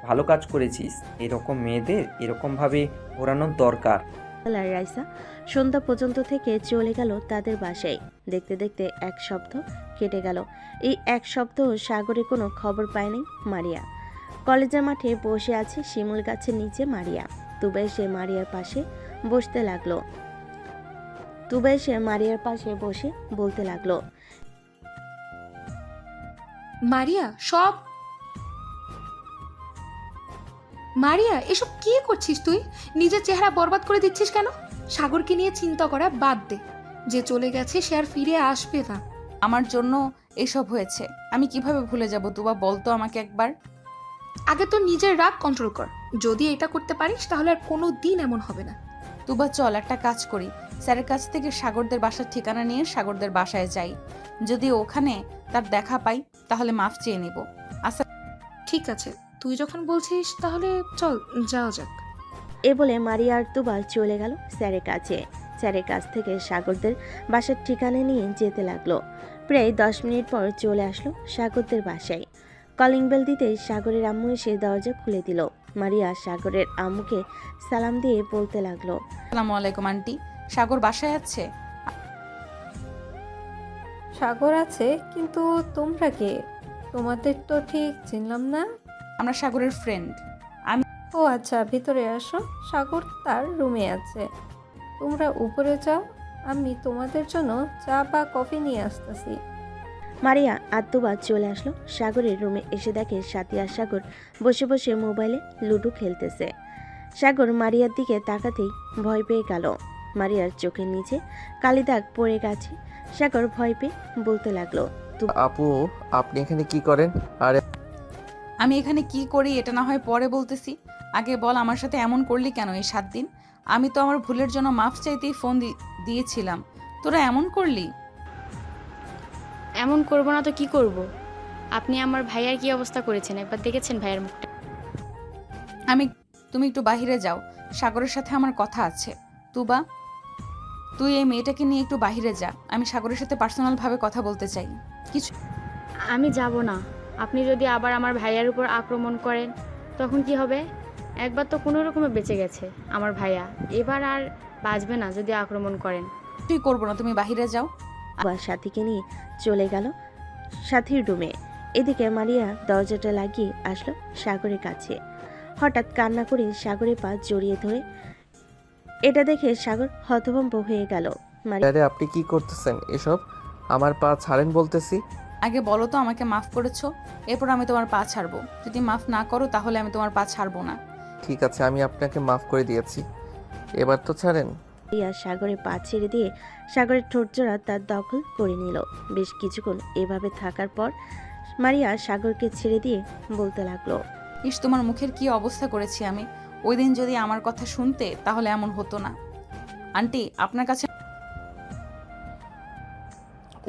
ভালো কাজ করেছিস, এরকম মেয়েদের এরকমভাবে ঘোরানোর দরকার। আর রাইসা সন্ধ্যা পর্যন্ত থেকে চলে গেল তাদের বাসায়। দেখতে দেখতে এক সপ্তাহ কেটে গেল। এই এক সপ্তাহ সাগরে কোনো খবর পায়নি মারিয়া। কলেজের মাঠে বসে আছে শিমুল গাছের নিচে মারিয়া। তুবা এসে মারিয়ার পাশে বসে বলতে লাগলো, মারিয়া এসব কি করছিস তুই? নিজের চেহারা বরবাদ করে দিচ্ছিস কেন? সাগরকে নিয়ে চিন্তা করা বাদ দে, যে চলে গেছে সে আর ফিরে আসবে না। আমার জন্য এসব হয়েছে, আমি কিভাবে ভুলে যাব তুবা, বলতো আমাকে একবার। আগে তো নিজের রাগ কন্ট্রোল কর, যদি এটা করতে পারিস তাহলে আর কোনো দিন এমন হবে না। তুবা চল একটা কাজ করি, স্যারের কাছ থেকে সাগরদের বাসার ঠিকানা নিয়ে সাগরদের বাসায় যাই। যদি ওখানে তার দেখা পাই তাহলে মাফ চেয়ে নিব। আচ্ছা ঠিক আছে, তুই যখন বলছিস তাহলে চল যাওয়া যাক। এ বলে মারিয়া আর তুবা চলে গেল স্যারের কাছে। স্যারের কাছ থেকে সাগরদের বাসার ঠিকানা নিয়ে যেতে লাগলো। প্রায় 10 মিনিট পর চলে আসলো সাগরদের বাসায়। কলিং বেল দিতে সাগরের আম্মু এসে দরজা খুলে দিল। মারিয়া সাগরের আম্মুকে সালাম দিয়ে বলতে লাগলো, আসসালামু আলাইকুম আন্টি, সাগর বাসায় আছে? সাগর আছে, কিন্তু তোমরা কে? তোমাদের তো ঠিক চিনলাম না। আমরা সাগরের ফ্রেন্ড। ও আচ্ছা, ভিতরে আসো, সাগর তার রুমে আছে। তোমরা উপরে যাও, আমি তোমাদের জন্য চা বা কফি নিয়ে আসতেছি। মারিয়া আর তুবা চলে আসলো সাগরের রুমে। এসে দেখে সাথী আর সাগর বসে বসে মোবাইলে লুডো খেলতেছে। সাগর মারিয়ার দিকে তাকাতেই ভয় পেয়ে গেল। মারিয়ার চোখের নিচে কালি দাগ পড়ে গেছে। সাগর ভয় পেয়ে বলতে লাগলো, আপু আপনি এখানে কি করেন? আর আমি এখানে কি করি এটা না হয় পরে বলতেছি, আগে বল আমার সাথে এমন করলি কেন এই 7 দিন? আমি তো আমার ভুলের জন্য মাফ চাইতেই ফোন দিয়েছিলাম, তোরা এমন করলি? এমন করব না তো কি করব? আপনি আমার ভাইয়ার কি অবস্থা করেছেন একবার দেখেছেন ভাইয়ার মুখটা? তুমি একটু বাইরে যাও, সাগরের সাথে আমার কথা আছে। তুবা তুই এই মেয়েটাকে নিয়ে একটু বাইরে যা, আমি সাগরের সাথে পার্সোনাল ভাবে কথা বলতে চাই। কিছু আমি যাব না। আপনি যদি আবার আমার ভাইয়ার উপর আক্রমণ করেন তখন কি হবে? একবার তো কোনো রকমে বেঁচে গেছে আমার ভাইয়া, এবার আর বাঁচবে না যদি আক্রমণ করেন। তুই করবো না, তুমি বাইরে যাও। আবার সাথীকে নিয়ে চলে গেল সাথীর রুমে। এদিকে মারিয়া দরজাটা লাগিয়ে আসলো সাগরের কাছে। হঠাৎ কান্না করে সাগরের পা জড়িয়ে ধরে। এটা দেখে সাগর হতভম্ব হয়ে গেল। আরে আপনি কি করতেছেন এসব? আমার পা ছাড়েন বলতেছি। আগে বলো তো আমাকে মাফ করেছো, এরপর আমি তোমার পা ছাড়বো। যদি মাফ না করো তাহলে আমি তোমার পা ছাড়বো না। ঠিক আছে, আমি আপনাকে মাফ করে দিয়েছি, এবার তো ছাড়েন। মারিয়া সাগরের পা ছেড়ে দিয়ে সাগরের ঠোঁটজোড়া তার দখল করে নিল। বেশ কিছুক্ষণ এভাবে থাকার পর মারিয়া সাগরকে ছেড়ে দিয়ে বলতে লাগলো, ইস তোমার মুখের কি অবস্থা করেছি আমি। ওই দিন যদি আমার কথা শুনতে তাহলে এমন হতো না। আন্টি আপনার কাছে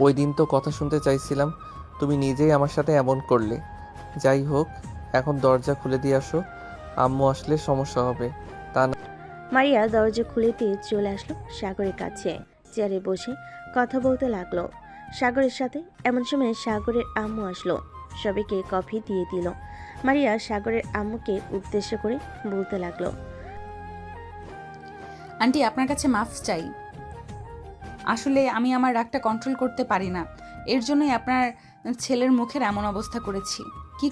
ওই দিন তো কথা শুনতে চাইছিলাম, তুমি নিজেই আমার সাথে এমন করলে। যাই হোক, এখন দরজা খুলে দিয়ে আসো, আম্মু আসলে সমস্যা হবে। তা না। মারিয়া দরজা খুলে দিয়ে চলে আসলো সাগরের কাছে। চেয়ারে বসে কথা বলতে লাগলো সাগরের সাথে। এমন সময় সাগরের আম্মু আসলো, সবাইকে কফি দিয়ে দিল। মারিয়া সাগরের আম্মুকে উদ্দেশ্য করে বলতে লাগলো, আন্টি আপনার কাছে মাফ চাই। আসলে আমি আমার রাগটা কন্ট্রোল করতে পারি না, এর জন্যই আপনার ছেলের মুখের এমন অবস্থা করেছি। কি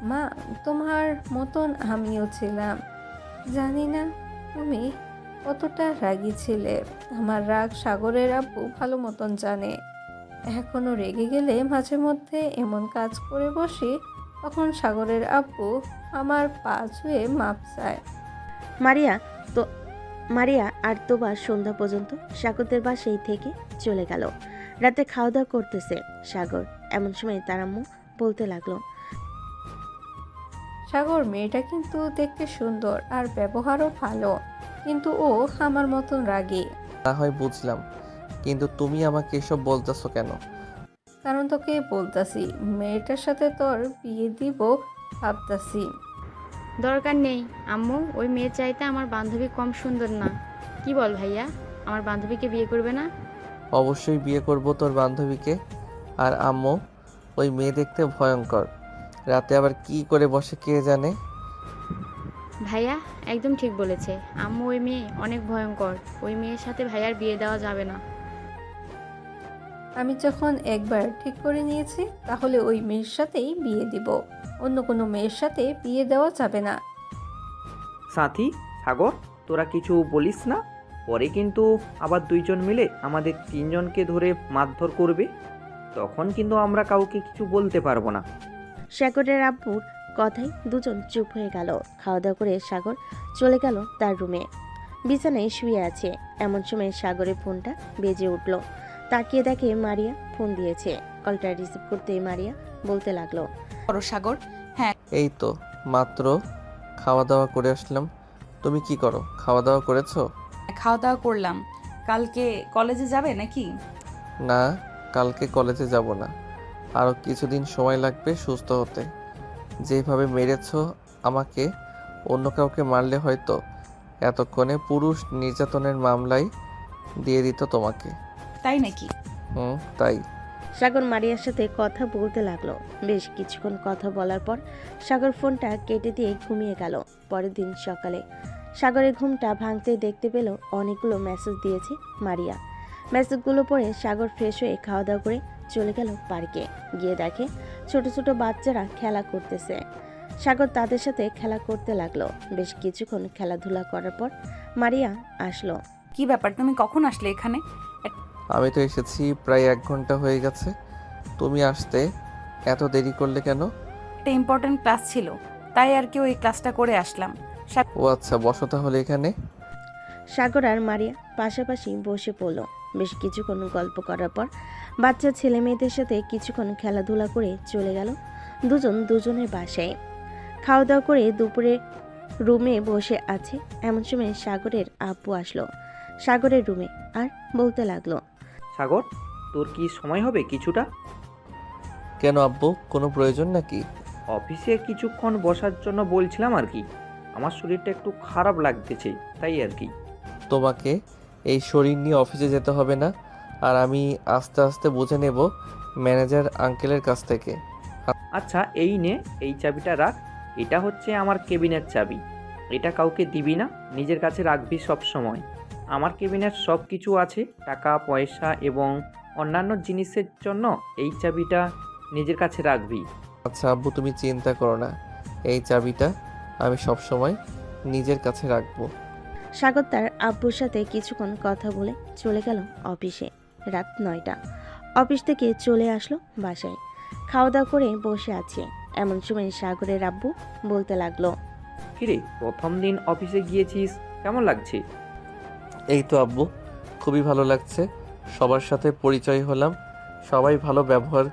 মা, তোমার মতন আমিও ছিলাম। জানি না তুমি কতটা রাগী ছিলে। আমার রাগ সাগরের আব্বু ভালো মতন জানে। এখনও রেগে গেলে মাঝে মধ্যে এমন কাজ করে বসি, তখন সাগরের আব্বু আমার পা ছুঁয়ে মাপ চায়। মারিয়া আর তোবা সন্ধ্যা পর্যন্ত সাগরদের বাসায় থেকে চলে গেল। রাতে খাওয়া দাওয়া করতেছে সাগর। এমন সময় তার আম্মু বলতে লাগলো, সাগর মেয়েটা কিন্তু দেখতে সুন্দর আর ব্যবহারও ভালো, কিন্তু ও আমার মতন রাগী। না হয় বুঝলাম, কিন্তু তুমি আমাকে এসব বলতেছো কেন? কারণ তোকে বলতাছি, মেয়েটার সাথে তোর বিয়ে দিব ভাবতাছি। দরকার নেই আম্মু, ওই মেয়ে চাইতে আমার বান্ধবী কম সুন্দর না। কি বল ভাইয়া, আমার বান্ধবীকে বিয়ে করবে না? অবশ্যই বিয়ে করব তোর বান্ধবীকে। আর আম্মু, ওই মেয়ে দেখতে ভয়ঙ্কর, রাতে আবার কি করে বসে কে জানে। ভাইয়া একদম ঠিক বলেছে, আম্মু ওই মেয়ে অনেক ভয়ঙ্কর, ওই মেয়ের সাথে ভাইয়ার বিয়ে দেওয়া যাবে না। আমি যখন একবার ঠিক করে নিয়েছি তাহলে ওই মেয়ের সাথেই বিয়ে দিব, অন্য কোনো মেয়ের সাথে বিয়ে দেওয়া যাবে না। সাথী, সাগর, তোরা কিছু বলিস না, পরে কিন্তু আবার দুইজন মিলে আমাদের তিনজনকে ধরে মারধর করবে, তখন কিন্তু আমরা কাউকে কিছু বলতে পারবো না। সাগরের আব্বুর কথায় দুজন চুপ হয়ে গেল। খাওয়া দাওয়া করে সাগর চলে গেল তার রুমে। বিছানায় শুয়ে আছে, এমন সময় সাগরের ফোনটা বেজে উঠল। তাকিয়ে দেখে মারিয়া ফোন দিয়েছে। কলটা রিসিভ করতে মারিয়া বলতে লাগলো, করো সাগর। হ্যাঁ, এই তো মাত্র খাওয়া দাওয়া করে আসলাম। তুমি কি করো, খাওয়া দাওয়া করেছো? খাওয়া দাওয়া করলাম। কালকে কলেজে যাবে নাকি? না, কালকে কলেজে যাব না, আরও কিছুদিন সময় লাগবে সুস্থ হতে। যেভাবে মেরেছো আমাকে, অন্য কাউকে মারলে হয়তো এতক্ষণে পুরুষ নির্যাতনের মামলায় দিয়ে দিত তোমাকে। তাই নাকি? তাই। সাগর মারিয়ার সাথে কথা বলতে লাগলো। বেশ কিছুক্ষণ কথা বলার পর সাগর ফোনটা কেটে দিয়ে ঘুমিয়ে গেল। পরের দিন সকালে সাগরের ঘুমটা ভাঙতে দেখতে পেল অনেকগুলো মেসেজ দিয়েছে মারিয়া। মেসেজগুলো পড়ে সাগর ফ্রেশ হয়ে খাওয়া দাওয়া করে চলে গেল পার্কে। গিয়ে দেখে ছোট ছোট বাচ্চারা খেলা করতেছে। সাগর তাদের সাথে খেলা করতে লাগলো। বেশ কিছুক্ষণ খেলাধুলা করার পর মারিয়া আসলো। কি ব্যাপার, তুমি কখন আসলে এখানে? আমি তো এসেছি প্রায় 1 ঘন্টা হয়ে গেছে। তুমি আসতে এত দেরি করলে কেন? একটা ইম্পর্টেন্ট ক্লাস ছিল, তাই আর কি ওই ক্লাসটা করে আসলাম। ও আচ্ছা, বসো তাহলে এখানে। সাগর আর মারিয়া পাশাপাশি বসে পড়ল। বেশ কিছুক্ষণ গল্প করার পর বাচ্চা ছেলে মেয়েদের সাথে কিছুক্ষণ খেলাধুলা করে চলে গেল দুজন দুজনের বাসায়। খাওয়া দাওয়া করে দুপুরে রুমে বসে আছে, এমন সময় সাগরের আব্বু আসলো সাগরের রুমে আর বলতে লাগলো, সাগর, তোর কি সময় হবে কিছুটা? কেন আব্বু, কোনো প্রয়োজন নাকি? অফিসে কিছুক্ষণ বসার জন্য বলছিলাম আর কি, আমার শরীরটা একটু খারাপ লাগতেছে তাই আর কি। তোমাকে এই শরীর নিয়ে অফিসে যেতে হবে না, আর আমি আস্তে আস্তে বুঝে নেব ম্যানেজার আঙ্কেলের কাছ থেকে। আচ্ছা এই নে, এই চাবিটা রাখ, এটা হচ্ছে আমার কেবিনের চাবি, এটা কাউকে দিবি না, নিজের কাছে রাখবি সব সময়। আমার কেবিনের সব কিছু আছে, টাকা পয়সা এবং অন্যান্য জিনিসের জন্য এই চাবিটা নিজের কাছে রাখবি। আচ্ছা আব্বু, তুমি চিন্তা করো না, এই চাবিটা আমি সব সময় নিজের কাছে রাখবো। সাগর তার আব্বুর সাথে কিছুক্ষণ কথা বলে চলে গেল অফিসে। রাত 9টা। অফিস থেকে চলে আসলো বাসায়। খাওয়া দাওয়া করে বসে আছে, এমন সময় সাগরের আব্বু বলতে লাগলো, কিরে, প্রথম দিন অফিসে গিয়েছিস, কেমন লাগছে? এই তো আব্বু, খুবই ভালো লাগছে। সবার সাথে পরিচয় হলাম, সবাই ভালো ব্যবহার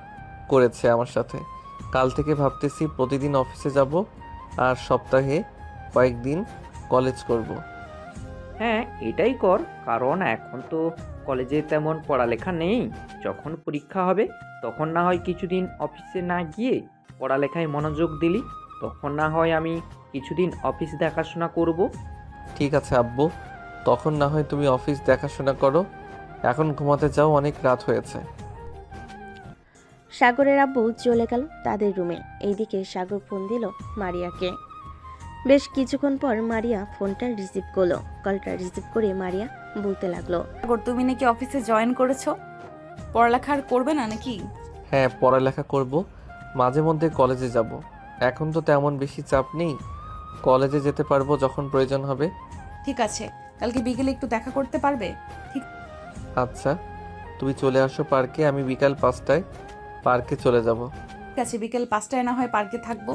করেছে আমার সাথে। কাল থেকে ভাবতেছি প্রতিদিন অফিসে যাব আর সপ্তাহে কয়েকদিন কলেজ করব। হ্যাঁ এটাই কর, কারণ এখন তো কলেজে তেমন পড়ালেখা নেই। যখন পরীক্ষা হবে তখন না হয় কিছুদিন অফিসে না গিয়ে পড়ালেখায় মনোযোগ দিলি, তখন না হয় আমি কিছুদিন অফিস দেখাশোনা করব। ঠিক আছে আব্বু, তখন না হয় তুমি অফিস দেখাশোনা করো। এখন ঘুমাতে যাও, অনেক রাত হয়েছে। সাগরের আব্বু চলে গেল তাদের রুমে। এইদিকে সাগর ফোন দিল মারিয়াকে। বেশ কিছুক্ষণ পর মারিয়া ফোনটা রিসিভ করলো। কলটা রিসিভ করে মারিয়া বলতে লাগলো, সাগর, তুমি নাকি অফিসে জয়েন করেছো? পড়ালেখা আর করবে না নাকি? হ্যাঁ, পড়ালেখা করব, মাঝে মধ্যে কলেজে যাব। এখন তো তেমন বেশি চাপ নেই, কলেজে যেতে পারবো যখন প্রয়োজন হবে। ঠিক আছে, কালকে বিকেলে একটু দেখা করতে পারবে? ঠিক আচ্ছা, তুমি চলে আসো পার্কে, আমি বিকাল 5টায় পার্কে চলে যাব। আছে, বিকেল 5টায় না হয় পার্কে থাকবো।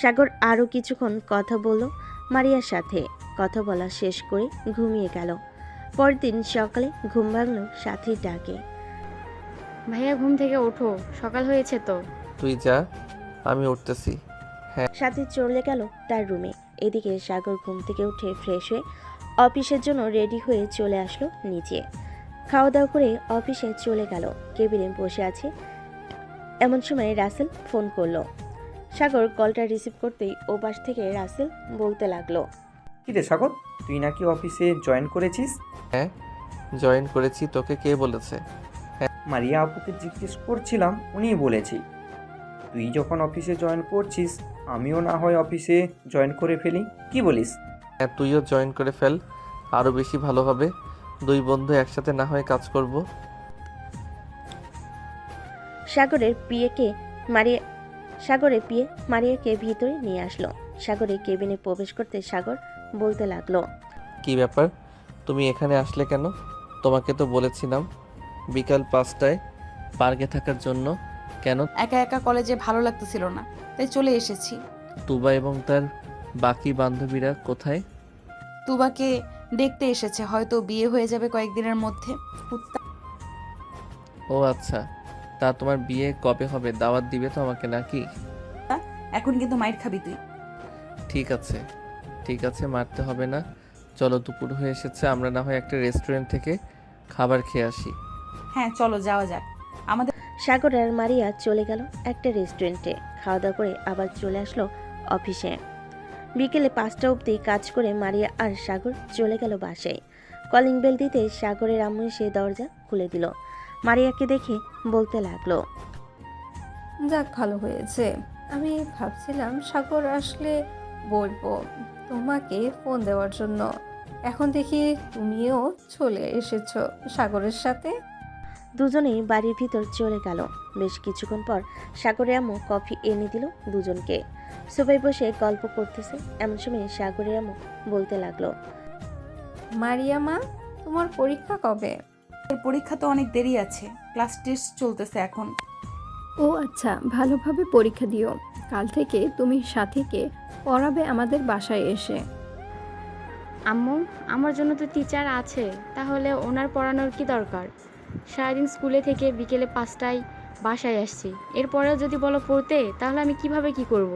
সাগর আরও কিছুক্ষণ কথা বলল মারিয়ার সাথে। কথা বলা শেষ করে ঘুমিয়ে গেল। পরদিন সকালে ঘুম ভাঙল সাথীর ডাকে। ভাইয়া ঘুম থেকে ওঠো, সকাল হয়েছে তো। তুই যা, আমি উঠতেছি। সাথী চলে গেল তার রুমে। এদিকে সাগর ঘুম থেকে উঠে ফ্রেশ হয়ে অফিসের জন্য রেডি হয়ে চলে আসলো নিচে। খাওয়া দাওয়া করে অফিসে চলে গেল। কেবিনে বসে আছে, এমন সময় রাসেল ফোন করলো। সাগর কলটা রিসিভ করতেই ওপাশ থেকে রাসেল বলতে লাগলো, কী রে সাগর, তুই নাকি অফিসে জয়েন করেছিস? হ্যাঁ, জয়েন করেছি। তোকে কে বলেছে? মারিয়া আপুকে জিজ্ঞেস করছিলাম, উনিই বলেছি। তুই যখন অফিসে জয়েন করছিস, আমিও না হয় অফিসে জয়েন করে ফেলি, কি বলিস? হ্যাঁ, তুইও জয়েন করে ফেল, আরও বেশি ভালো হবে। দুই বন্ধু একসাথে না হয় কাজ করব। সাগরের পিয়ে মারিয়াকে ভিতরে নিয়ে আসলো। সাগরের কেবিনে প্রবেশ করতে সাগর বলতে লাগলো, কি ব্যাপার, তুমি এখানে আসলে কেন? তোমাকে তো বলেছিলাম বিকাল 5টায় পার্কে থাকার জন্য। কেন? একা একা কলেজে ভালো লাগতেছিল না, তাই চলে এসেছি। তুবা এবং তার বাকি বান্ধবীরা কোথায়? তুবাকে দেখতে এসেছে, হয়তো বিয়ে হয়ে যাবে কয়েকদিনের মধ্যে। ও আচ্ছা, তা তোমার বিয়ে কবে হবে? দাওয়াত দিবে তো আমাকে নাকি? এখন কিন্তু মাইর খাবি তুই। ঠিক আছে ঠিক আছে, মারতে হবে না। চলো, দুপুর হয়ে এসেছে, আমরা না হয় একটা রেস্টুরেন্ট থেকে খাবার খেয়ে আসি। হ্যাঁ চলো যাওয়া যাক। আমাদের সাগর আর মারিয়া চলে গেল একটা রেস্টুরেন্টে। খাওয়া দাওয়া করে আবার চলে আসলো অফিসে। বিকেলে 5টা অবধি কাজ করে মারিয়া আর সাগর চলে গেল বাসায়। কলিং বেল দিতে সাগরের আম্মু এসে দরজা খুলে দিল। মারিয়াকে দেখে বলতে লাগলো, যাক ভালো হয়েছে। আমি ভাবছিলাম সাগর আসলে বলবো তোমাকে ফোন দেওয়ার জন্য। এখন দেখি তুমিও চলে এসেছো সাগরের সাথে। দুজনেই বাড়ির ভিতর চলে গেল। বেশ কিছুক্ষণ পর সাগরের আম্মু কফি এনে দিল দুজনকে। সবাই বসে গল্প করতেছে, এমন সময় সাগরের আম্মু বলতে লাগলো, মারিয়া মা, তোমার পরীক্ষা কবে? পরীক্ষা তো অনেক দেরি আছে, ক্লাস টেস্ট চলতেছে এখন। ও আচ্ছা, ভালোভাবে পরীক্ষা দিও। কাল থেকে তুমি সাথীকে পড়াবে আমাদের বাসায় এসে। আম্মু, আমার জন্য তো টিচার আছে, তাহলে ওনার পড়ানোর কি দরকার? সারাদিন স্কুলে থেকে বিকেলে 5টায় বাসায় আসছি, এরপরেও যদি বলো পড়তে, তাহলে আমি কিভাবে কি করব?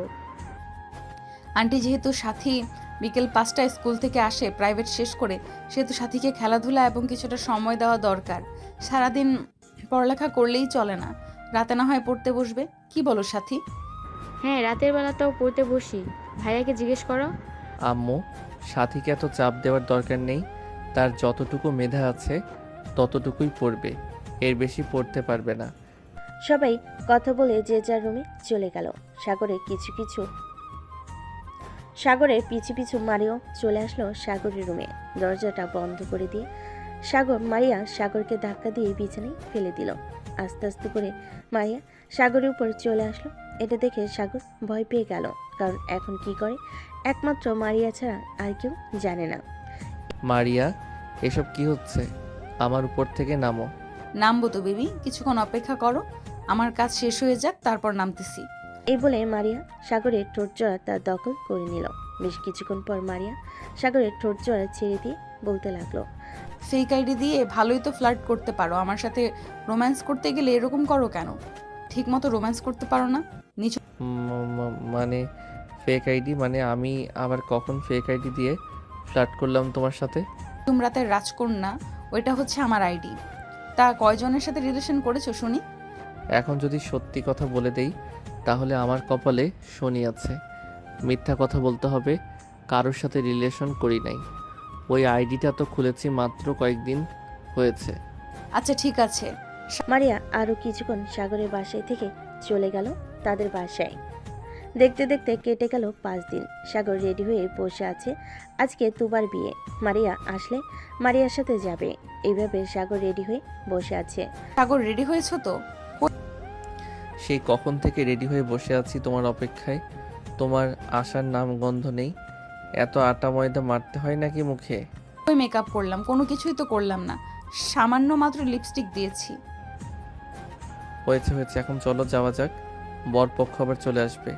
আন্টি যেহেতু সাথী বিকেল 5টায় স্কুল থেকে আসে প্রাইভেট শেষ করে, সেহেতু সাথীকে খেলাধুলা এবং কিছুটা সময় দেওয়া দরকার। সারাদিন পড়ালেখা করলেই চলে না, রাতে না হয় পড়তে বসবে, কি বলো সাথী? হ্যাঁ, রাতের বেলাতেও পড়তে বসি। ভাইয়াকে জিজ্ঞেস করো। আম্মু, সাথীকে এত চাপ দেওয়ার দরকার নেই। তার যতটুকু মেধা আছে ততটুকুই পড়বে, এর বেশি পড়তে পারবে না। সবাই কথা বলে যে যার রুমে চলে গেল। সাগরের পিছু পিছু মারিও চলে আসলো সাগরের রুমে। দরজাটা বন্ধ করে দিয়ে মারিয়া সাগরকে ধাক্কা দিয়ে বিছানায় ফেলে দিল। আস্তে আস্তে করে মারিয়া সাগরের উপর চলে আসলো। এটা দেখে সাগর ভয় পেয়ে গেল, কারণ এখন কি করে একমাত্র মারিয়া ছাড়া আর কেউ জানে না। মারিয়া, এসব কি হচ্ছে? আমার উপর থেকে নামো। নামবো তো বেবি, কিছুক্ষণ অপেক্ষা করো, আমার কাজ শেষ হয়ে যাক, তারপর নামতেছি। এই বলে মারিয়া সাগরের ঠোঁট জোড়া তার দখল করে নিল। বেশ কিছুক্ষণ পর মারিয়া সাগরের ঠোঁট জোড়া ছেড়ে দিয়ে বলতে লাগলো, ফেক আইডি দিয়ে ভালোই তো ফ্লার্ট করতে পারো, আমার সাথে রোম্যান্স করতে গেলে এরকম করো কেন? ঠিক মতো রোম্যান্স করতে পারো না? নিচু মানে ফেক আইডি? মানে আমি আবার কখন ফেক আইডি দিয়ে ফ্লার্ট করলাম তোমার সাথে? রাতের রাজকন্যা, ওইটা হচ্ছে আমার আইডি। তা কয়জনের সাথে রিলেশন করেছো শুনি? এখন যদি সত্যি কথা বলে দেই তাহলে আমার কপালে শনি আছে। মিথ্যা কথা বলতে হবে, কারোর সাথে রিলেশন করি নাই। ওই আইডিটা তো খুলেছি মাত্র কয়েকদিন হয়েছে। আচ্ছা ঠিক আছে। মারিয়া আরও কিছুক্ষণ সাগরের বাসায় থেকে চলে গেল তাদের বাসায়। দেখতে দেখতে কেটে গেল 5 দিন। সাগর রেডি হয়ে বসে আছে। আজকে তুবার বিয়ে, মারিয়া আসলে মারিয়ার সাথে যাবে, এইভাবে সাগর রেডি হয়ে বসে আছে। সাগর রেডি হয়েছো তো? সেই কখন থেকে রেডি হয়ে বসে আছি তোমার অপেক্ষায়, তোমার আসার নাম গন্ধ নেই। এত আটা ময়দা মারতে হয় নাকি মুখে? ওই মেকআপ করলাম, কোনো কিছুই তো করলাম না, সামান্য মাত্র লিপস্টিক দিয়েছি। হয়েছে হয়েছে, এখন চলো যাওয়া যাক, বরপক্ষ আবার চলে আসবে।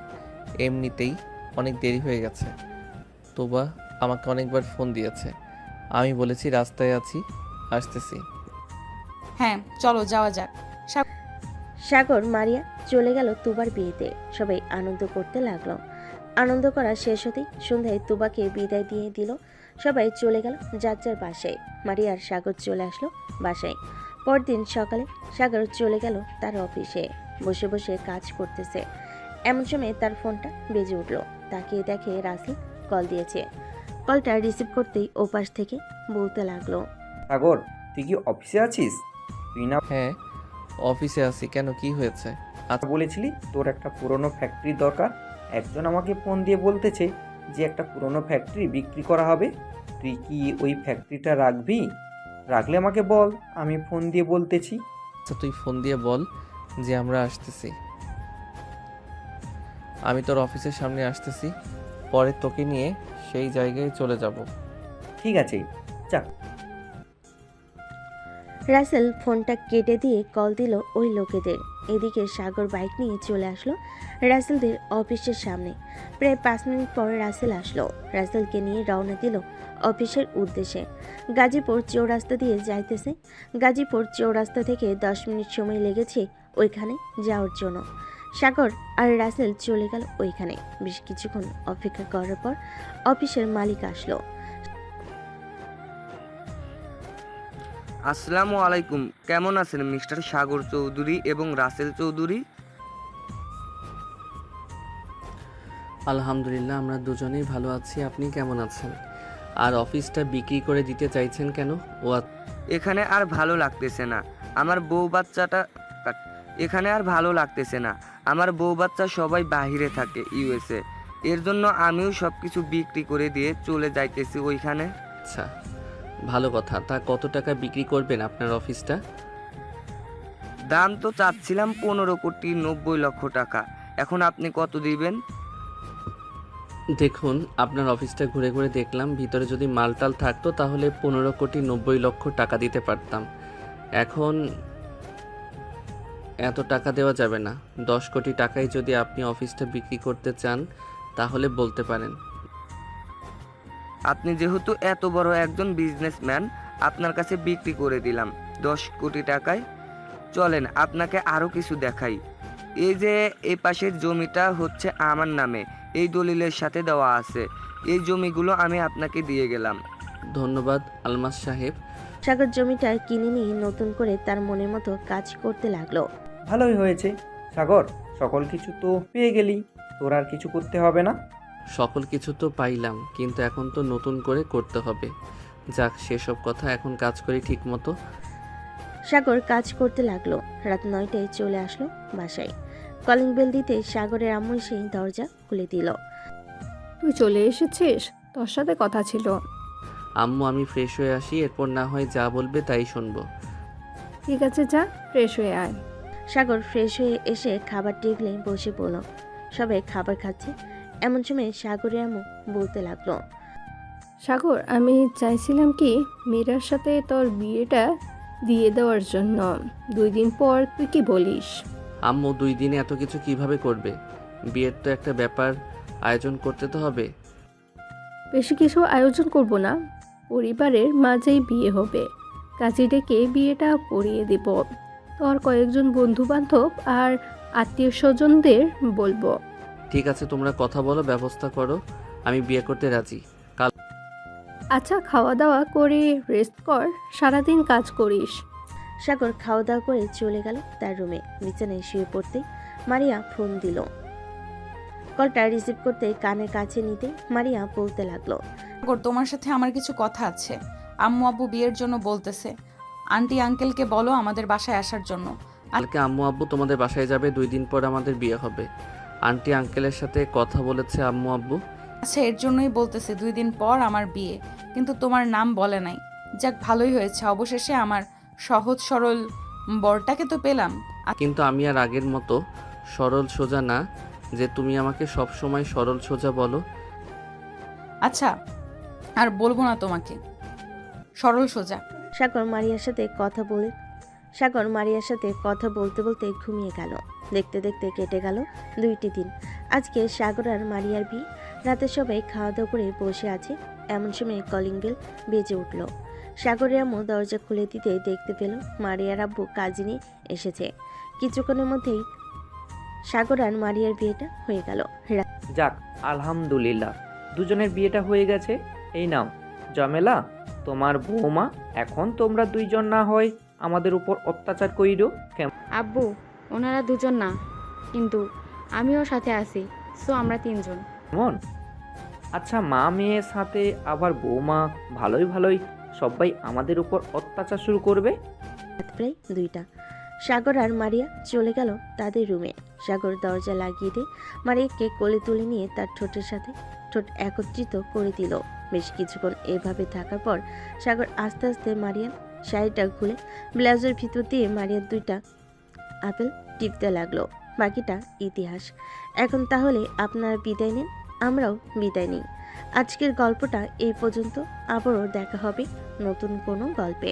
এমনিতেই অনেক দেরি হয়ে গেছে। তোবা আমাকে অনেকবার ফোন দিয়েছে, আমি বলেছি রাস্তায় আছি, আসতেছি। হ্যাঁ চলো যাওয়া যাক। সাগর মারিয়া চলে গেল তুবার বিয়েতে। সবাই আনন্দ করতে লাগলো। আনন্দ করা শেষ হতেই সন্ধ্যায় তুবাকে বিদায় দিয়ে দিল। সবাই চলে গেল যার যার বাসায়। মারিয়া আর সাগর চলে আসলো বাসায়। পরদিন সকালে সাগর চলে গেল তার অফিসে। বসে বসে কাজ করতেছে, এমন সময় তার ফোনটা বেজে উঠল। তাকিয়ে দেখে রাসেল কল দিয়েছে। কলটা রিসিভ করতেই ওপাশ থেকে বলতে লাগলো, সাগর, তুই কি অফিসে আছিস? তুই না হ্যাঁ, অফিসে আছি। কেন, কি হয়েছে? বলেছিলি তোর একটা পুরনো ফ্যাক্টরি দরকার। একজন আমাকে ফোন দিয়ে বলতেছে যে একটা পুরনো ফ্যাক্টরি বিক্রি করা হবে। তুই কি ওই ফ্যাক্টরিটা রাখবি? রাখলে আমাকে বল, আমি ফোন দিয়ে বলতেছি। আচ্ছা, তুই ফোন দিয়ে বল যে আমরা আসতেছি। আমি তোর অফিসের সামনে আসতেছি, পরে তোকে নিয়ে সেই জায়গায় চলে যাব। ঠিক আছে, যা। রাসেল ফোনটা কেটে দিয়ে কল দিল ওই লোকেদের। এদিকে সাগর বাইক নিয়ে চলে আসলো রাসেলদের অফিসের সামনে। প্রায় 5 মিনিট পর রাসেল আসলো। রাসেলকে নিয়ে রওনা দিল অফিসের উদ্দেশ্যে। গাজীপুর চৌরাস্তা দিয়ে যাইতেছে। গাজীপুর চৌরাস্তা থেকে 10 মিনিট সময় লেগেছে ওইখানে যাওয়ার জন্য। সাগর আর রাসেল চলে গেল ওইখানে। বেশ কিছুক্ষণ অপেক্ষা করার পর অফিসের মালিক আসলো। আসসালামু আলাইকুম, কেমন আছেন মিস্টার সাগর চৌধুরী এবং রাসেল চৌধুরী? আলহামদুলিল্লাহ, আমরা দুজনেই ভালো আছি। আপনি কেমন আছেন? আর অফিসটা বিক্রি করে দিতে চাইছেন কেন? এখানে আর ভালো লাগতেছে না, আমার বউ বাচ্চাটা এখানে আর ভালো লাগতেছে না। আমার বউ বাচ্চা সবাই বাহিরে থাকে, ইউএসএ। এর জন্য আমিও সব কিছু বিক্রি করে দিয়ে চলে যাইতেছি ওইখানে। আচ্ছা, ভালো কথা। তা কত টাকা বিক্রি করবেন আপনার অফিসটা? দাম তো চাচ্ছিলাম 15,90,00,000 টাকা। এখন আপনি কত দিবেন? দেখুন, আপনার অফিসটা ঘুরে ঘুরে দেখলাম, ভিতরে যদি মালটাল থাকতো তাহলে 15,90,00,000 টাকা দিতে পারতাম। এখন এত টাকা দেওয়া যাবে না। 10 কোটি টাকায় যদি আপনি অফিসটা বিক্রি করতে চান তাহলে বলতে পারেন। আপনি যেহেতু এত বড় একজন বিজনেসম্যান, আপনার কাছে বিক্রি করে দিলাম 10 কোটি টাকায়। চলেন আপনাকে আরও কিছু দেখাই। এই যে এই পাশের জমিটা হচ্ছে আমার নামে, এই দলিলের সাথে দেওয়া আছে। এই জমিগুলো আমি আপনাকে দিয়ে গেলাম। ধন্যবাদ আলমাস সাহেব। সাগর জমিটা কিনে নিয়ে নতুন করে তার মনের মতো কাজ করতে লাগলো। ভালোই হয়েছে সাগর, সকল কিছু তো পেয়ে গেলি, তোর আর কিছু করতে হবে না। সকল কিছু তো পাইলাম, কিন্তু এখন তো নতুন করে করতে হবে। যাক, সেসব কথা, এখন কাজ করি ঠিক মতো। সাগর কাজ করতে লাগলো। রাত 9টায় চলে আসলো বাসায়। কলিং বেল দিতে সাগরের আম্মু এসে দরজা খুলে দিল। তুই চলে এসেছিস? তোর সাথে কথা ছিল। আম্মু, আমি ফ্রেশ হয়ে আসি, এরপর না হয় যা বলবে তাই শুনবো। ঠিক আছে, যা ফ্রেশ হয়ে আয়। সাগর ফ্রেশ হয়ে এসে খাবার টেবিলে বসে পড়ল। সবাই খাবার খাচ্ছে। এমন সময় সাগরের আম্মু বলতে লাগলো, সাগর, আমি চাইছিলাম কি মীরার সাথে তোর বিয়েটা দিয়ে দেওয়ার জন্য। 2 দিন পর তুই কি বলিস? আম্মু, 2 দিনে এত কিছু কিভাবে করবে? বিয়ের তো একটা ব্যাপার, আয়োজন করতে তো হবে। বেশি কিছু আয়োজন করব না, পরিবারের মাঝেই বিয়ে হবে। কাজী ডেকে বিয়েটা পড়িয়ে দেব। তোর কয়েকজন বন্ধু বান্ধব আর আত্মীয় স্বজনদের বলবো। ঠিক আছে, তোমরা কথা বলো, ব্যবস্থা করো। আমি বিয়ে করতে রাজি। কাল আচ্ছা, খাওয়া দাওয়া করে রেস্ট কর, সারাদিন কাজ করিস। সাগর খাওয়া দাওয়া করে চলে গেল তার রুমে। বিছানায় শুয়ে পড়তে মারিয়া ফোন দিল। কলটা রিসিভ করতে কানের কাছে নিতে মারিয়া বলতে লাগলো, সাগর, তোমার সাথে আমার কিছু কথা আছে। আম্মু আব্বু বিয়ের জন্য বলতেছে। আন্টি আঙ্কেলকে বলো আমাদের বাসায় আসার জন্য। কালকে আম্মু আব্বু তোমাদের বাসায় যাবে, 2 দিন পর আমাদের বিয়ে হবে। আন্টি আঙ্কেলের সাথে কথা বলেছে আম্মু আব্বু। আচ্ছা, এর জন্যই বলতেছে 2 দিন পর আমার বিয়ে, কিন্তু তোমার নাম বলে নাই। যাক, ভালোই হয়েছে, অবশেষে আমার সহজ সরল বরটাকে তো পেলাম। কিন্তু আমি আর আগের মতো সরল সোজা না যে তুমি আমাকে সব সময় সরল সোজা বলো। আচ্ছা, আর বলবো না তোমাকে সরল সোজা। সাগর মারিয়ার সাথে কথা বলতে বলতে ঘুমিয়ে গেল। দেখতে দেখতে কেটে গেল 2টি দিন। আজকে সাগর আর মারিয়ার বিয়ে। রাতে সবাই খাওয়া দাওয়া করে বসে আছে। এমন সময় কলিং বেল বেজে উঠল। সাগরের আম্মু দরজা খুলে দিতে দেখতে পেল মারিয়ার আব্বু কাজী নিয়ে এসেছে। কিছুক্ষণের মধ্যেই সাগর আর মারিয়ার বিয়েটা হয়ে গেল। যাক, আলহামদুলিল্লাহ, দুজনের বিয়েটা হয়ে গেছে। এই নাও জামেলা, তোমার বৌমা। এখন তোমরা 2 জন না হয় আমাদের উপর অত্যাচার কইরো। আব্বু, ওনারা 2 জন না, কিন্তু আমিও সাথে আছি, সো আমরা 3 জন। কেমন? আচ্ছা, মা মেয়ের সাথে আবার বৌমা ভালোই ভালোই সবাই আমাদের উপর অত্যাচার শুরু করবে। রাত প্রায় 2টা। সাগর আর মারিয়া চলে গেল তাদের রুমে। সাগর দরজা লাগিয়ে দিয়ে মারিয়াকে কোলে তুলে নিয়ে তার ঠোঁটের সাথে ঠোঁট একত্রিত করে দিল। বেশ কিছুক্ষণ এভাবে থাকার পর সাগর আস্তে আস্তে মারিয়ার শাড়িটা খুলে ব্লাউজের ভিতর দিয়ে মারিয়ার 2টা আপেল টিপতে লাগলো। বাকিটা ইতিহাস। এখন তাহলে আপনারা বিদায় নিন, আমরাও বিদায় নিই। আজকের গল্পটা এই পর্যন্ত। আবারও দেখা হবে নতুন কোনো গল্পে।